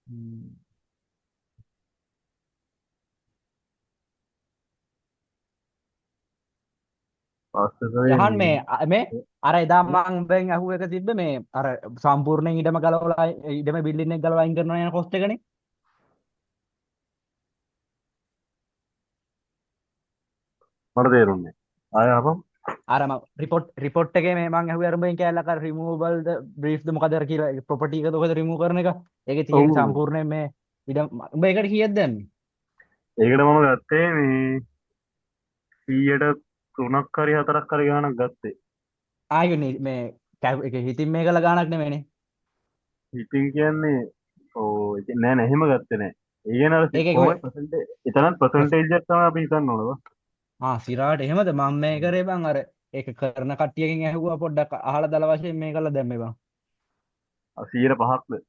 Hmm. පස්සේ යහන් මේ මේ අර එදා මං බෙන් අහුව එක තිබ්බ මේ අර සම්පූර්ණයෙන් ඉඩම ගලවලා ඉඩම බිල්ඩින් එක ගලවලා අයින් කරනවා යන කොස්ට් එකනේ. මට තේරුන්නේ ආය අපම් අර මම රිපෝට් එකේ මේ මං අහුවේ අර බෙන් කැලලක රිමූවබල් ද බ්‍රීෆ්ද මොකද අර කියලා ප්‍රොපර්ටි එකද ඔකද රිමූව් කරන එක. ඒකේ තියෙන ඔව් සම්පූර්ණයෙන් මේ ඉඩම උඹ ඒකට කීයද දැම්මේ? ඒකට මම ගත්තේ මේ 100ට 3ක් හරි 4ක් හරි ගාණක් ගත්තේ. ආයෙනේ මේ ඒක හිතින් මේ කළ ගාණක් නෙමෙයිනේ. ඉතින් කියන්නේ නෑ නෑ එහෙම ගත්තේ නෑ. ඒ කියන්නේ අර ඒකේ කොහොමද පර්සන්ටේජ් එතනත් පර්සන්ටේජ් එකක් තමයි අපි හිතන්න ඕනද? සිරාට එහෙමද මම මේ කරේ බං අර ඒක කරන කට්ටියකින් ඇහුවා පොඩ්ඩක් අහලා දල වශයෙන් මේ කළා දැම්මේ බං. 105ක්ද?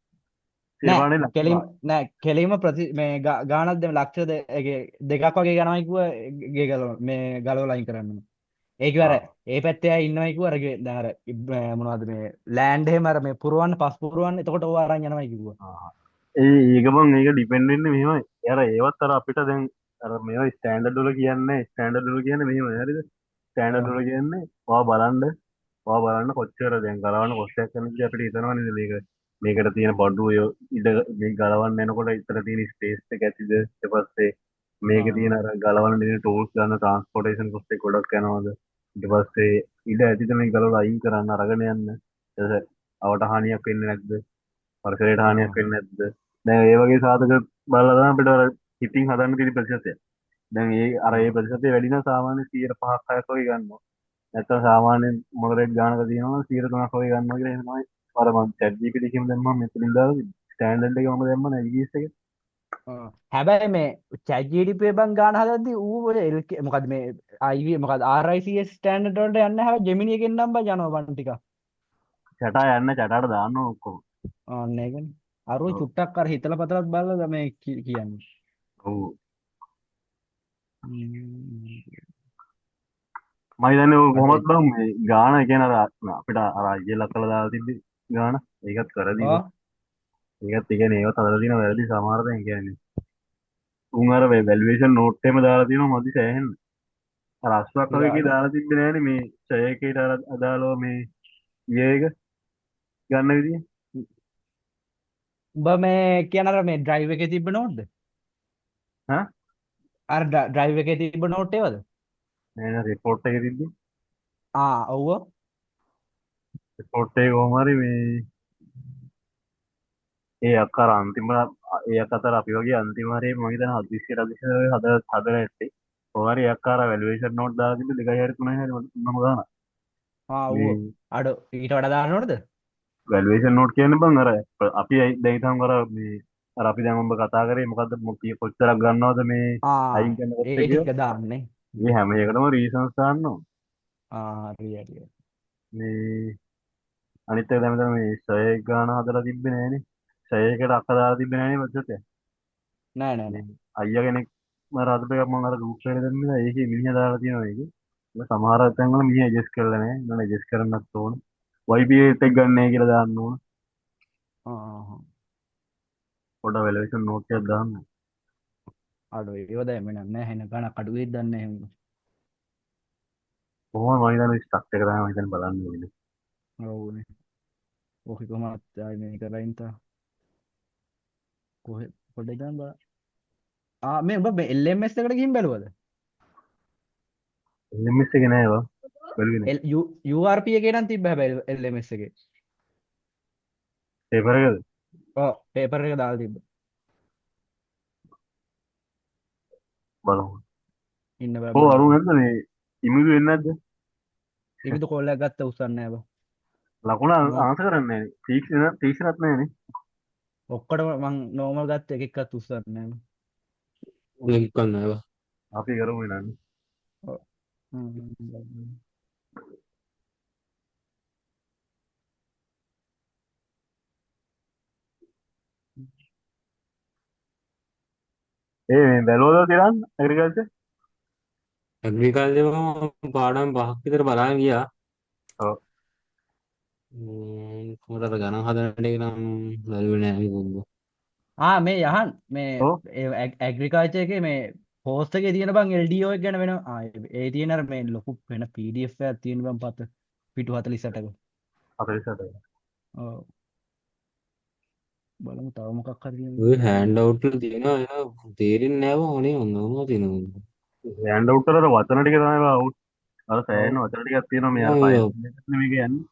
105 නෑ නේ ලක්ෂ කෙලින්ම පහක්. නෑ කෙලින්ම මේ ගාණක් දෙම ලක්ෂ දෙකක් වගේ ගණනයි කිව්වා ගේ මේ ගලවලා අයින් කරන්න. ඒක අර ආ ඒ පැත්තේ අය ඉන්නවයි කිව්වා අර දැන් අර මොනවද මේ ලෑන්ඩ් එහෙම අර මේ පුරවන්න පස් පුරවන්න එතකොට ඕවා අරන් යනවයි කිව්වා. ආ. ඒක බං ඒක ඩිපෙන්ඩ් වෙන්නේ මෙහෙමයි. යාර ඒවත් අර අපිට දැන් අර මේවා ස්ටෑන්ඩඩ් වල කියන්නේ ස්ටෑන්ඩඩ් වල කියන්නේ මෙහෙමයි හරිද? ස්ටෑන්ඩඩ් ආ වල කියන්නේ ඔයා බලන්න කොච්චර දැන් ගලවන්න කොස්ට් එකක් යනද අපිට හිතනවනේ මේක මේකට තියෙන බඩු ඔය ඉඩ මේ ගලවන්න යනකොට ඉතල තියෙන ස්පේස් එක ඇතිද ඊට පස්සේ මේකේ ආ තියෙන අර ගලවන්න දෙන ටූල්ස් ගන්න ට්‍රාන්ස්පෝර්ටේෂන් කොස්ට් එක ගොඩක් යනවද ඊට පස්සේ ඉඩ ඇතිද මේ ගලවලා අයින් කරන්න අරගෙන යන්න ඊට පස්සේ අවට හානියක් වෙන්නේ නැද්ද පරිසරයට හානියක් ආ වෙන්නේ නැද්ද දැන් ඒ වගේ සාධක බලලා තමයි අපිට අර හිතින් හදන්න තියෙන ප්‍රතිශතය දැන් ඒ අර ඒ ආ ප්‍රතිශතය වැඩි නම් සාමාන්‍ය 105ක් 6ක් වගේ ගන්නවා නැත්නම් සාමාන්‍යයෙන් මොඩරේට් ගානක තියෙනවා 103ක් වගේ ගන්නවා කියලා එහෙමයි අර මම chat GPT එකෙන් දැම්මම මෙතනින් දාලා තිබ්බා ස්ටෑන්ඩඩ් එක මම දැම්ම නැවිගේස් එක හැබැයි මේ chat GDP බං ගාන හදද්දි ඌ ඔය LK මොකද මේ IV මොකද RICS ස්ටෑන්ඩඩ් වලට යන්නේ හැබැයි Gemini එකෙන් නම් බං යනවා බං ටික. චටා යන්න චටාට දාන්න ඕන ඔක්කොම අන්න ඒකනේ. අරුයි ඔව් චුට්ටක් අර හිතලා පතලත් බලලා මේ කියන්නේ. ඔව් හ්ම්. මම හිතන්නේ ඔය මට කොහොමද බං මේ ගාන කියන්නේ අර අපිට අර අයියලා කරලා දාලා තිබ්බ ගාන ඒකත් කරදීව ආ ඒකත් ඒ කියන්නේ ඒවත් හදලා තියෙන වැරදි සමහර දැන් කියන්නේ උන් අර වැලුවේෂන් නෝට් එකම දාලා තියෙනවා මදි සෑහෙන්න අර අස්වක් වගේ එකේ සිරාට දාලා තිබ්බේ නෑනේ මේ ඡය එකේට අර අදාළව මේ ඊයේ එක ගන්න විදිය උඹ මේ කියන අර මේ ඩ්‍රයිව් එකේ තිබ්බ නෝට්ද? හා අර ඩ්‍රයිව් එකේ තිබ්බ නෝට් ඒවද? නෑ රිපෝට් එකේ තිබ්බේ ඔව්. රිපෝට් එක කොහොම හරි මේ ඒ අක්කර අන්තිම ඒ අතර අපි වගේ අන්තිම හරිය මම හිතන හදිස්සියට හදලා ඇත්තේ කොහොම හරි ඒ අක්කාර වැලුවේෂන් නෝට් දාලා තිබ්බේ 2යි හරි 3යි හරි මම ගාන ඔව්. මේ අඩෝ ඊට වඩා දාන්නවද? වැලුවේෂන් නෝට් කියන්නේ බං අර අපි දැන් හිතමු අර මේ අර අපි දැන් ඔබ කතා කරේ මොකද්ද කොච්චරක් ගන්නවද මේ අයින් කරන කොට ඒ ටික කියලා දාන්නේ. මේ හැම එකටම රීසන්ස් දාන්න ඕන හරි හරි. මේ අනිත් එක දැන් මෙතන මේ ෂය ගාන හදලා තිබ්බේ නෑනේ ෂයයකට අක්ක දාලා තිබ්බේ නෑනේ මැදට නෑ නෑ මේ නෑ. අයියා කෙනෙක් මම අද එකක් මම අර ගෲප් එකේ දැම්මේ ඒකේ මිනිහා දාලා තියෙනවා ඒක සමහර තැන්වල මිනිහා ඇඩ්ජස්ට් කරලා නෑ මම ඇඩ්ජස්ට් කරන්නත් ඕන YPA එක ගන්නෑ කියලා දාන්න ඕන ආ පොඩ වැලුවේෂන් නෝට් එකක් දාන්න අඩෝ ඒව දැම්මේ නෑ හෙන ගණක් අඩු වෙයිද දන්නේ නැහැ එහෙම. කොහොමද මම හිතන්නේ ස්ට්‍රක්චර් එක තමයි මම හිතන්නේ බලන්න ඕනේ ඔව්නේ. ඕක කොහමද ආයි මේ කරලා ඉන්න කොහෙ පොඩ්ඩක් ගන්න බා. මේ උඹ මේ LMS එකට ගිහින් බැලුවද? LMS එක නෑ බං බැලුවේ නෑ URP එකේ නම් තිබ්බ හැබැයි LMS එකේ. පේපර් එකද ඔව් පේපර් එක දාලා තිබ්බ. බලමු ඉන්න බෑ ඔව් අරුන් බලන්න. නැද්ද මේ ඉමුදු වෙන්නේ නැද්ද ඉබිදු කෝල්ලයක් ගත්ත උස්සන්නේ නෑ බා. ලකුණ මම ආන්සර් කරන්නේ නෑනේ තීක්ෂණත් නෑනේ ඔක්කොටම මං නෝමල් ගත්ත එකෙක්වත් උස්සන්නේ නෑ. ලින්ක් කරන්න ඒවා. අපි කරමු නන්නේ ඔව්. හ්ම්. ඒ මේ බැලුවද තිරන් ඇග්‍රිකල්චර් ඇග්‍රිකල්චර් මම පාඩම් 5ක් විතර බලාගෙන ගියා. ඔව් කොහොමද අර ගණන් හදන ටික නම් බැලුවේ නෑ කිව්වොත්. මේ යහන් මේ ඔව් ඇග්‍රිකාල්චර් එකේ මේ පෝස්ට් එකේ තියෙන බං LDO එක ගැන වෙන ඒ තියෙන අර මේ ලොකු වෙන PDF එකක් තියෙන බං පත පිටු 48ක. 48. ඔව් බලමු තව මොකක් හරි ඔය තියෙනවද. හෑන්ඩ් අවුට් වල තියෙනවා ඒක තේරෙන්නේ නැහැ බං අනේ මොනවා තියෙනවද හෑන්ඩ් අවුට් වල අර වචන ටික තමයි අවුට්. අර ඔව් සෑහෙන වචන ටිකක් තියෙනවා මේ අර මම ෆයිල් ඒක එකක් නෙමෙයි කියන්නේ.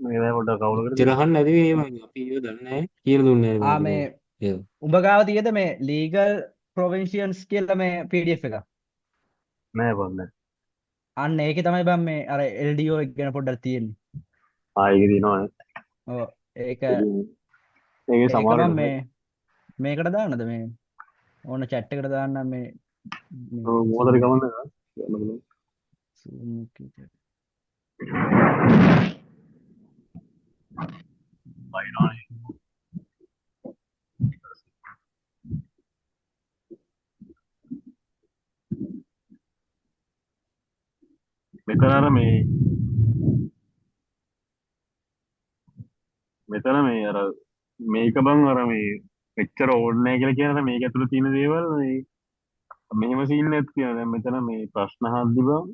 මේ දැන් පොඩ්ඩක් කවුරු කරද? එච්චර අහන්න නැති මේ මං අපි ඒක දන්නේ නැහැ කියලා දුන්නේ නැහැ මේකට මේ ඒක උඹ ගාව තියෙද මේ ලීගල් ප්‍රොවින්ෂියන්ස් කියලා මේ PDF එක. නෑ බං නෑ. අන්න ඒකේ තමයි බං මේ අර LDO එක ගැන පොඩ්ඩක් තියෙන්නේ. ඒක දිනනවා නේ. ඔව් ඒක ඒකේ ඒක සමහරට මම මේ මේකට දාන්නද මේ ඕන chat එකට දාන්නම් මේ මොකටද ගමන්නේ නේද? Zoom එකේ chat. මෙතන අර මෙතන මේ අර මේක බං අර මේ එච්චර ඕනේ නැහැ කියලා කියන මේක ඇතුළේ තියෙන දේවල් මේ මෙහෙම සීන් එකක් තියෙනවා. දැන් මෙතන මේ ප්‍රශ්න අහද්දි බං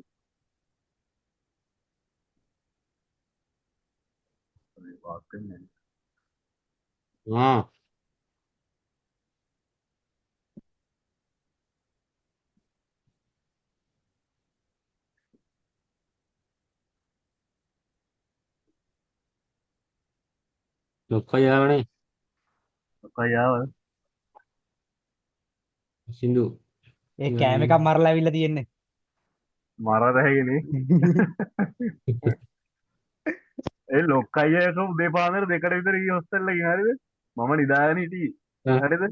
මේ වාක් වෙන්නේ ආ ලොක්කා යාවනේ නැහැ. ආව සින්දු ඒ කෑම එකක් මරලා ඇවිල්ලා තියෙන්නේ. මරා රැගෙන ඒ ලොක්කයියක උදේ පාන්දර දෙකට විතර ගිය හොස්ටල් එකකින් හරිද? මම නිදාගෙන හිටියේ. හරිද?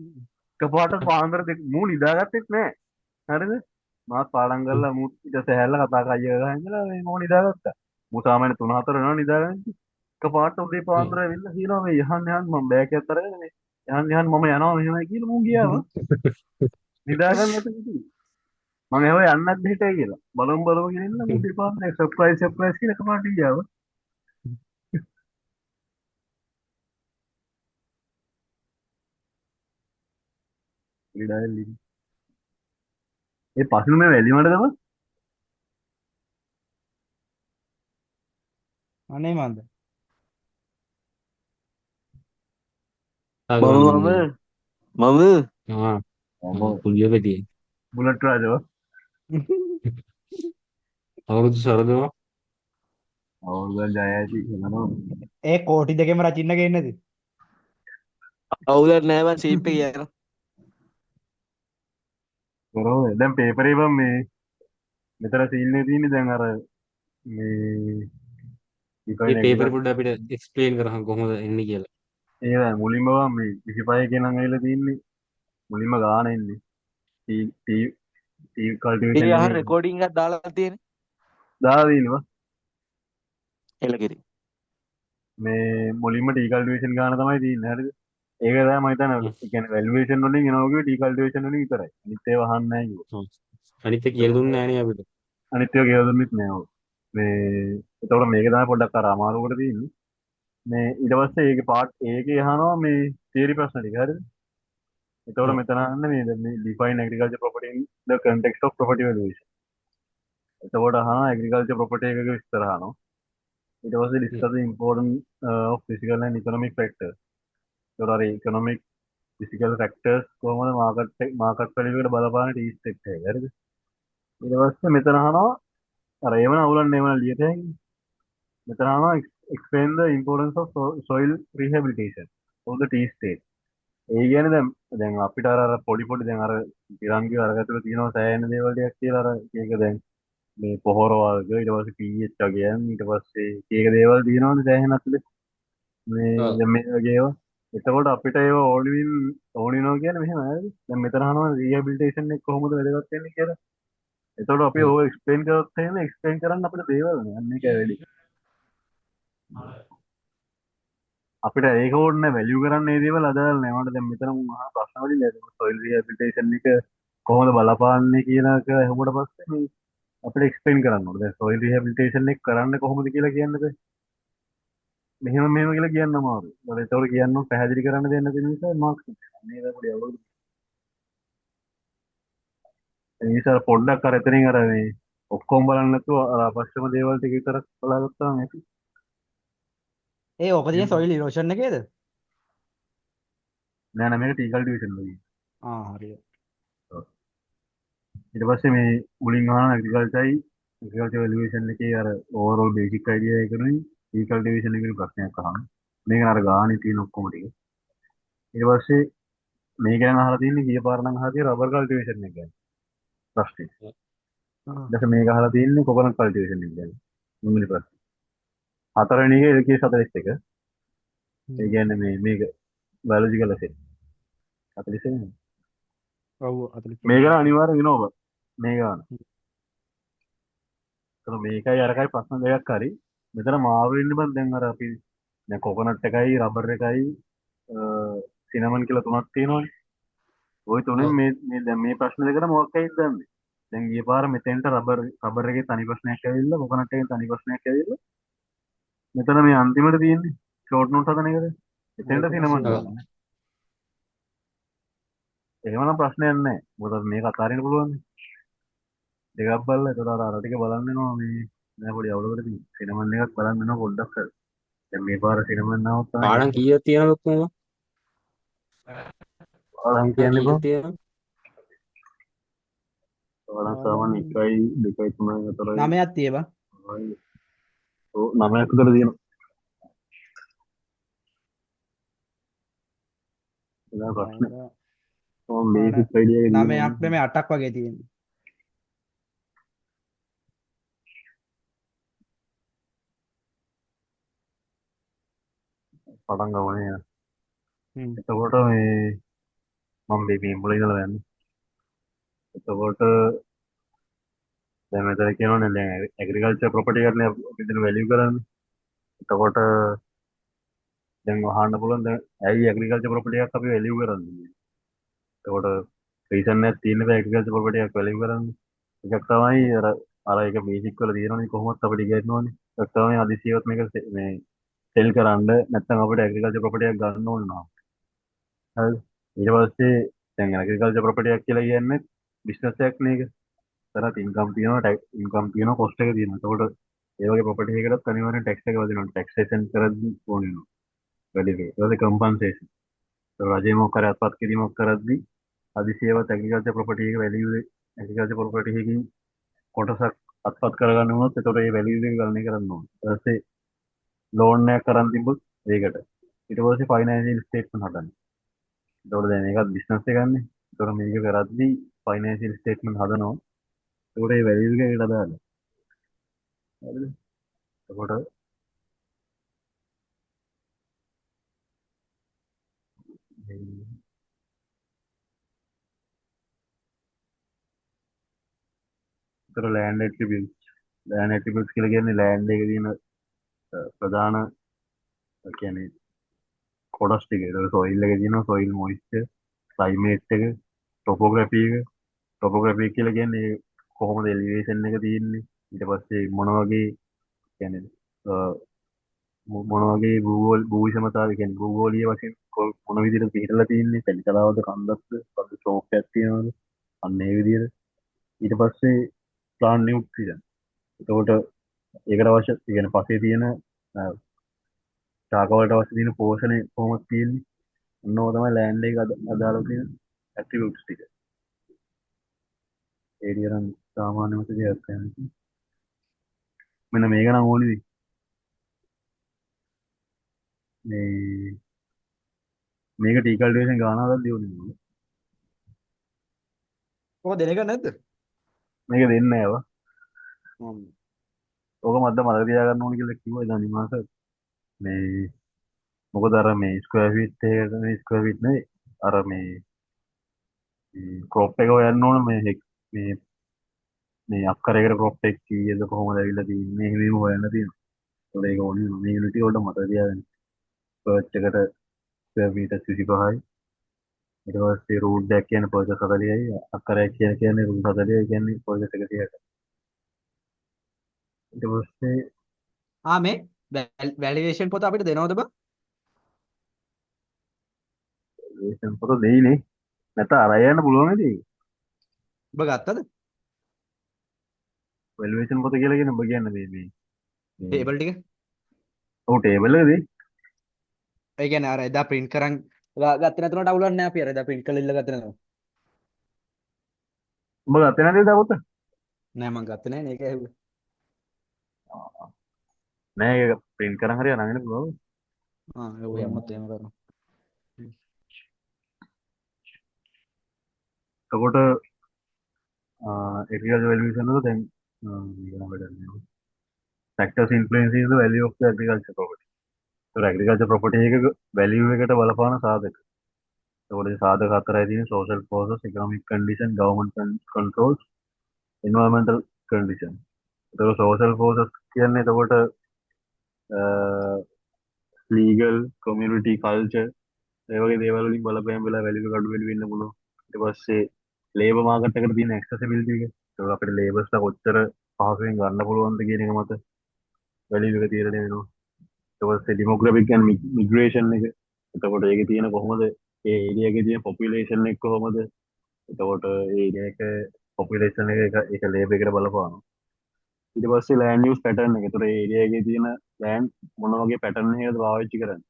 එකපාරට පාන්දර දෙක මූ නිදාගත්තෙත් නෑ. හරිද? මාත් පාඩම් කරලා මූ ඊට සෑහලා කතා කරා අයියා ගහන් ඉඳලා මේ මම නිදාගත්තා. මූ සාමාන්‍ය 3-4 වෙනවා නිදාගන්න. එකපාරට උදේ පාන්දර ඇවිල්ලා කියනවා මේ යහන් යහන් මම බෑග් එකක් අරගෙන මේ යහන් යහන් මම යනවා මෙහෙමයි කියලා මූ ගියාම නිදාගන්න නැතුව හිටියේ. මම ඒව යන්නත් දෙහිටයි කියලා. බලමු බලමු කියන ඉන්න මූ දෙපාරක් සර්ප්‍රයිස් කියලා එකපාරට ගියාම ඉඩාල්ලි. ඒ පස්සෙ මේ වැලිමඩ තමයි අනේ මන්ද. මම ආ මම පුලිය පැටියේ බුලට් රාජව අවුරුදු සරදම අවුරුදු ජය ඇති එනවා. ඒ කෝටි දෙකෙම රචින්න ගේන්නද. අවුලක් නෑ බං සීප් එක යනවා. කරෝ දැන් පේපරේ බම් මේ මෙතන සීන් එකේ තියෙන්නේ දැන් අර මේ මේ ඩිෆයින් පේපර් එක්සර් පොඩ්ඩ අපිට එක්ස්ප්ලেইন කරහන් කොහොමද එන්නේ කියලා ඒ දැන් මුලින්ම බම් මේ 25 කියන අඟ තියෙන්නේ මුලින්ම ගාන එන්නේ ටී ටී ටී කල්ටිවේෂන් ඒ අහන එකේ රෙකෝඩින් එකක් දාලා තියෙන්නේ. දාලා දිනවා එලකිරි. මේ මුලින්ම ටී කල්ටිවේෂන් ගාන තමයි තියෙන්නේ හරිද ඒක තමයි මම හිතන්නේ ඒ කියන්නේ වැලියේෂන් වලින් එනවා කිව්වේ ටී කල්ටිවේෂන් වලින් විතරයි අනිත් ඒවා අහන්නේ නැහැ කිව්වා අනිත් එක කියලා දුන්නේ නැහැ නේ අපිට අනිත් ඒවා කියලා දුන්නෙත් නෑ ඔව් මේ එතකොට මේක තමයි පොඩ්ඩක් අර අමාරුවකට තියෙන්නේ මේ ඊට පස්සේ ඒකේ පාර්ට් ඒකේ අහනවා මේ තියරි ප්‍රශ්න ටික හරිද එතකොට මෙතන අහන්නේ මේ දැන් මේ define agriculture property in the context of property valuation එතකොට අහනවා agriculture property එකක විස්තර අහනවා ඊට පස්සේ discuss the importance of physical and economic factors ඒතකොට අර economic physical factors කොහොමද market value එකට බලපාන ටී ස්ටෙක් එක හරිද ඊට පස්සේ මෙතන අහනවා අර ඒවන අවුලන්නේ ඒවන ලියට හැකියි මෙතන අහනවා explain the importance of soil rehabilitation of the tea state ඒ කියන්නේ දැන් අපිට අර පොඩි දැන් අර තිරංගි වර්ගතුල තියෙනවා සෑහෙන දේවල් ටිකක් කියලා අර ඒක දැන් මේ පොහොර වර්ග ඊට පස්සේ pH වගේයන් ඊට පස්සේ ඒක දේවල් තියෙනවනේ සෑහෙන අතුලේ මේ දැන් මේ වගේ ඒවා එතකොට අපිට ඒව ඕනිනෝ කියන්නේ මෙහෙම හරිද දැන් මෙතන අහනවා රීහැබිලිටේෂන් එක කොහොමද වැදගත් වෙන්නේ කියලා එතකොට අපි ඕක එක්ස්ප්ලেইন කරොත් එහෙම එක්ස්ප්ලেইন කරන්න අපිට දේවල් නෑ අන්න ඒකයි වැඩි අපිට ඒක ඕනේ වැලියු කරන්න මේ දේවල් අදාළ නැහැ. මට දැන් මෙතන මම අහන ප්‍රශ්න වලින් දැන් soil rehabilitation එක කොහොමද බලපාන්නේ කියන එක අහුවට පස්සේ මේ අපිට එක්ස්ප්ලেইন කරන්න ඕනේ. දැන් soil rehabilitation එක කරන්න කොහොමද කියලා කියන්න බෑ. මෙහෙම මෙහෙම කියලා කියන්න අමාරුයි. ඒතකොට කියන්න පැහැදිලි කරන්න දෙන්න තියෙන නිසා මාක්ස් මේක පොඩි අවුලක්. ඒ නිසා පොඩ්ඩක් අර එතනින් අර මේ ඔක්කොම බලන්න නැතුව අර අපශ්‍යම දේවල් ටික විතරක් බලාගත්තාම ඇති. ඒ ඕක තියෙන සොයිල් ඉරෝෂන් එකේද? නෑ නෑ මේක ටීකල් ඩිවිෂන් වල. හරියට. ඊට පස්සේ මේ මුලින් අහන ඇග්‍රිකල්චර් වැලියේෂන් එකේ අර ඕවරෝල් බේසික් අයිඩියා එකනේ ටීකල් ඩිවිෂන් එකේ ප්‍රශ්නයක් අහන. මේක අර ගානේ තියෙන ඔක්කොම ටික. ඊට පස්සේ මේ ගැන අහලා තියෙන්නේ ගිය පාර නම් අහලා තියෙන රබර් කල්ටිවේෂන් එක ගැන. ප්‍රශ්නේ. ඊට මේක අහලා තියෙන්නේ කොකනට් කල්ටිවේෂන් එක ගැන. මුලින්ම ප්‍රශ්න. හතරවෙනි එක LK 41. ඒ කියන්නේ මේක බයොලොජිකල් ඇසෙට්. 41. ඔව් 40. මේක අනිවාර්යෙන් වෙනවා. මේක ගන්න. ඒතර මේකයි අරකයි ප්‍රශ්න දෙකක් හරි. මෙතන මාරු වෙන්නේ බං දැන් අර අපි දැන් කොකනට් එකයි රබර් එකයි සිනමන් කියලා තුනක් තියෙනවානේ. ওই තුනෙන් මේ දැන් මේ ප්‍රශ්න දෙකට මොකක් ඇයිද දන්නේ? දැන් ගිය පාර මෙතෙන්ට රබර් එකේ තනි ප්‍රශ්නයක් ඇවිල්ලා කොකනට් එකේ තනි ප්‍රශ්නයක් ඇවිල්ලා මෙතන මේ අන්තිමට තියෙන්නේ ෂෝට් නෝට් හදන එකද? එතෙන්ට සිනමන් ගන්න. එහෙමනම් ප්‍රශ්නයක් නැහැ. මොකද මේක අතාරින්න පුළුවන්. දෙකක් බලලා ඒතර අර ටික බලන්න වෙනවා මේ නෑ පොඩි අවුලකට තියෙන. සිනමන් එකක් බලන්න වෙනවා පොඩ්ඩක් හරි. දැන් මේ පාර සිනමන් නාවත් තමයි. පාඩම් කීයක් තියෙනවද කොහොමද? පාඩම් කියන්නේ කීයක් තියෙනවද? පාඩම් සාමාන්‍ය 1යි 2යි 3යි 4යි 9ක් තියෙවා. ඔව් 9ක් විතර තියෙනවා. ඒක ප්‍රශ්න. ඔව් බේසික් අයිඩියා එක 9ක් නෙමෙයි 8ක් වගේ තියෙනවා. පටන් ගමනේ. හ්ම්. එතකොට මේ මම මේ මුලින් ඉඳලා යන්නේ. එතකොට දැන් මෙතන කියනවනේ දැන් ඇග්‍රිකල්චර් ප්‍රොපර්ටි එකනේ අපි දෙන වැලියු කරන්නේ. එතකොට දැන් අහන්න පුළුවන් දැන් ඇයි ඇග්‍රිකල්චර් ප්‍රොපර්ටි එකක් අපි වැලියු කරන්නේ? එතකොට රීසන් එකක් තියෙන බෑ ඇග්‍රිකල්චර් ප්‍රොපර්ටි එකක් වැලියු කරන්නේ. එකක් තමයි අර එක බේසික් වල තියෙනවනේ කොහොමවත් අපිට ඉගෙනනවනේ. ඒක තමයි අදිසියවත් මේක මේ සෙල් කරන්න නැත්නම් අපිට ඇග්‍රිකල්චර් ප්‍රොපර්ටි එකක් ගන්න ඕන නම්. හරිද? ඊට පස්සේ දැන් ඇග්‍රිකල්චර් ප්‍රොපර්ටි එකක් කියලා කියන්නේ බිස්නස් එකක් නේද? ඒතරත් ඉන්කම් තියෙනවා ඉන්කම් තියෙනවා කොස්ට් එක තියෙනවා. එතකොට ඒ වගේ ප්‍රොපර්ටි එකකටත් අනිවාර්යෙන් ටැක්ස් එක වදිනවා. ටැක්සේෂන් කරද්දී ඕනේ වෙනවා. වැඩි වේ. ඊට පස්සේ කම්පන්සේෂන්. ඒ රජේ මොකක් කරේ අත්පත් කිරීමක් කරද්දී අදිසියවත් ඇග්‍රිකල්චර් ප්‍රොපර්ටි එක වැලියු ඇග්‍රිකල්චර් ප්‍රොපර්ටි එකකින් කොටසක් අත්පත් කරගන්න වුණොත් එතකොට ඒ වැලියු එක ගණනය කරන්න ඕනේ. ඊට පස්සේ ලෝන් එකක් කරන් තිබ්බොත් ඒකට. ඊට පස්සේ ෆයිනෑන්ෂියල් ස්ටේට්මන්ට් හදන්න. එතකොට දැන් මේකත් බිස්නස් එකක්නේ. එතකොට මේක කරද්දී ෆයිනෑන්ෂියල් ස්ටේට්මන්ට් හදනවා. එතකොට ඒ වැලියු එක ඒකට දාලා. හරිද? එතකොට එතකොට ලෑන්ඩ් ඇට්‍රිබියුට්ස් කියලා කියන්නේ ලෑන්ඩ් එකේ තියෙන ප්‍රධාන කියන්නේ කොටස් ටික. ඒතකොට සොයිල් එකේ තියෙනවා සොයිල් මොයිස්චර්, ක්ලයිමේට් එක, ටොපෝග්‍රැෆි එක. ටොපෝග්‍රැෆි කියලා කියන්නේ කොහොමද එලිවේෂන් එක තියෙන්නේ. ඊට පස්සේ මොන වගේ කියන්නේ මොන වගේ භූවිෂමතාවය කියන්නේ භූගෝලීය වශයෙන් මොන විදිහට පිටලා තියෙන්නේ පැලිතලාවද කන්දක්ද පස්ස ෂෝක් එකක් තියෙනවද අන්න ඒ විදිහට ඊට පස්සේ ප්ලාන් නියුට්‍රියන් එතකොට ඒකට අවශ්‍ය කියන්නේ පස්සේ තියෙන ශාක වලට අවශ්‍ය තියෙන පෝෂණය කොහොමද තියෙන්නේ ඔන්නෝ තමයි ලෑන්ඩ් එක අදාළව තියෙන ඇට්‍රිබියුට්ස් ටික ඒ විදිහට සාමාන්‍ය මත දෙයක් කියන්නේ මෙන්න මේක නම් ඕනේ මේ මේක ටීකල් ඩිවිෂන් ගානක් දියුනේ ඔක දෙනක නැද්ද? මේක දෙන්නේ නැහැ ඕක මද්ද මතක තියාගන්න ඕනේ කියලා කිව්වා ඉතින් අනිවාස මේ මොකද අර මේ ස්ක්වයර් ෆීට් එකකට මේ ස්ක්වයර් ෆීට් නේ අර මේ ක්‍රොප් එක හොයන්න ඕන මේ අක්කරයකට ක්‍රොප් එක කීයද කොහොමද ඇවිල්ලා තියෙන්නේ එහෙම හොයන්න තියෙනවා ඒක ඕනේ මේ යුනිටි වලට මතක තියාගන්න සර්ච් එකට ස්ක්වයර් මීටර් 25යි ඊට පස්සේ රූට් එකක් කියන්නේ පර්චස් 40යි අක්කරයක් කියන්නේ රූට් 40යි කියන්නේ පර්චස් 160යි ඊට පස්සේ මේ වැලිවේෂන් පොත අපිට දෙනවද බං? ඒෂන් පොත දෙයිනේ. නැත්නම් අරයන්න පුළුවන් නේද? ඔබ ගත්තද? වැලියේෂන් පොත කියලා කියන ඔබ කියන්නේ මේ ටේබල් ටික. ඔව් ටේබල් එකේදී ඒ කියන්නේ අර එදා print කරන් ගත්තේ නැතුනට අවුලක් නෑ අපි අර එදා print කරලා ඉල්ල ගත්තේ නැතුව. ඔබ ගත්තේ නැද්ද පොත? නෑ මං ගත්තේ නෑනේ ඒක ඇහුවේ. නෑ ඒක print කරන් හරි අරගෙන පුළුවන්. ඒක එහෙමත් එහෙම කරනවා. එතකොට agriculture valuation වල දැන් මේක නම් වැඩන්නේ. Factors influencing the value of the agriculture property. ඒතර agriculture property එකක value එකට බලපාන සාධක. ඒකට සාධක හතරයි තියෙන්නේ social forces, economic condition, government controls, environmental condition. ඒතර social forces කියන්නේ එතකොට legal, community, culture ඒ වගේ දේවල් වලින් බලපෑම් වෙලා value එක අඩු වැඩි වෙන්න පුළුවන්. ඊට පස්සේ labor market එකට තියෙන accessibility එක. ඒක අපිට labours ලා කොච්චර පහසුවෙන් ගන්න පුළුවන්ද කියන එක මත value එක තීරණය වෙනවා. ඊට පස්සේ demographic and migration එක. එතකොට ඒකේ තියෙන කොහොමද ඒ ඒරියා එකේ තියෙන population එක කොහොමද? එතකොට ඒ ඒරියා එක population එක labor එකට බලපානවා. ඊට පස්සේ land use pattern එක. ඒතර ඒ ඒරියා එකේ තියෙන land මොන වගේ pattern එකකද පාවිච්චි කරන්නේ?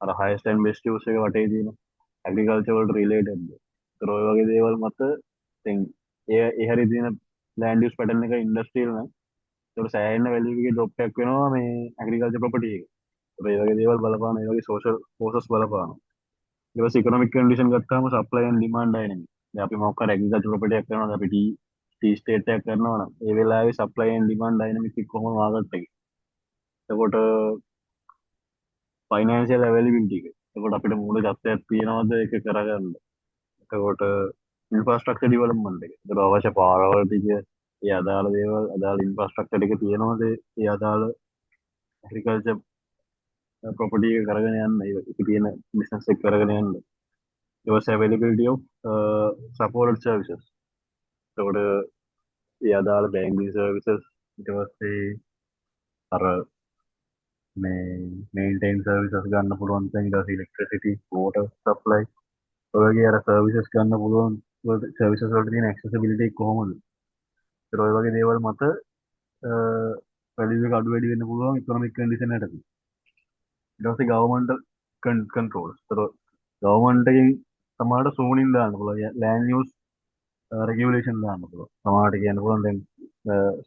අර highest and best use එක වටේ තියෙන agriculture වලට related. ඒතර ඔය වගේ දේවල් මත දැන් ඒ හැරි තියෙන land use pattern එක industrial නම් ඒතර සෑහෙන value එකේ drop එකක් වෙනවා මේ agriculture property එක. ඒතර ඒ වගේ දේවල් බලපාන ඒ වගේ social forces බලපානවා. ඊට පස්සේ economic condition ගත්තාම supply and demand dynamic. දැන් අපි මොකක් හරි agriculture property එකක් කරනවාද අපි tea estate එකක් කරනවා නම් ඒ වෙලාවේ supply and demand dynamic එක කොහොමද market එකේ. එතකොට ෆයිනෑන්සියල් අවైలබිලිටි එක. එතකොට අපිට මූල තත්ත්වයක් තියෙනවද ඒක කරගන්න. එතකොට ඉන්ෆ්‍රාස්ට්‍රක්චර් ඩෙවලොප්මන්ට් එක. ඒතර අවශ්‍ය පාරවල් ටික, ඒ අදාළ දේවල්, අදාළ ඉන්ෆ්‍රාස්ට්‍රක්චර් ටික තියෙනවද ඒ අදාළ ඇග්‍රිකල්චර් ප්‍රොපර්ටි එක කරගෙන යන්න. ඒක තියෙන බිස්නස් එක කරගෙන යන්න. ඊට පස්සේ අවైలබිලිටි ඔෆ් සපෝර්ටඩ් සර්විසස්. එතකොට ඒ අදාළ බැංකින් සර්විසස් ඊට පස්සේ අර මේ මේන්ටේන් සර්විසස් ගන්න පුළුවන් තැන් ඊට පස්සේ ඉලෙක්ට්‍රිසිටි, වෝටර් සප්ලයි ඔය වගේ අර සර්විසස් ගන්න පුළුවන් සර්විසස් වලට තියෙන ඇක්සෙසිබිලිටි එක කොහොමද? ඒතර ඔය වගේ දේවල් මත වැලියු එක අඩු වැඩි වෙන්න පුළුවන් ඉකොනොමික් කන්ඩිෂන් යටතේ. ඊට පස්සේ ගවර්න්මන්ටල් කන්ට්‍රෝල්ස්. ඒතර ගවර්න්මන්ට් එකෙන් සමහරට සෝනින් දාන්න පුළුවන්. ලෑන්ඩ් යූස් රෙගියුලේෂන් දාන්න පුළුවන්. සමහරට කියන්න පුළුවන් දැන්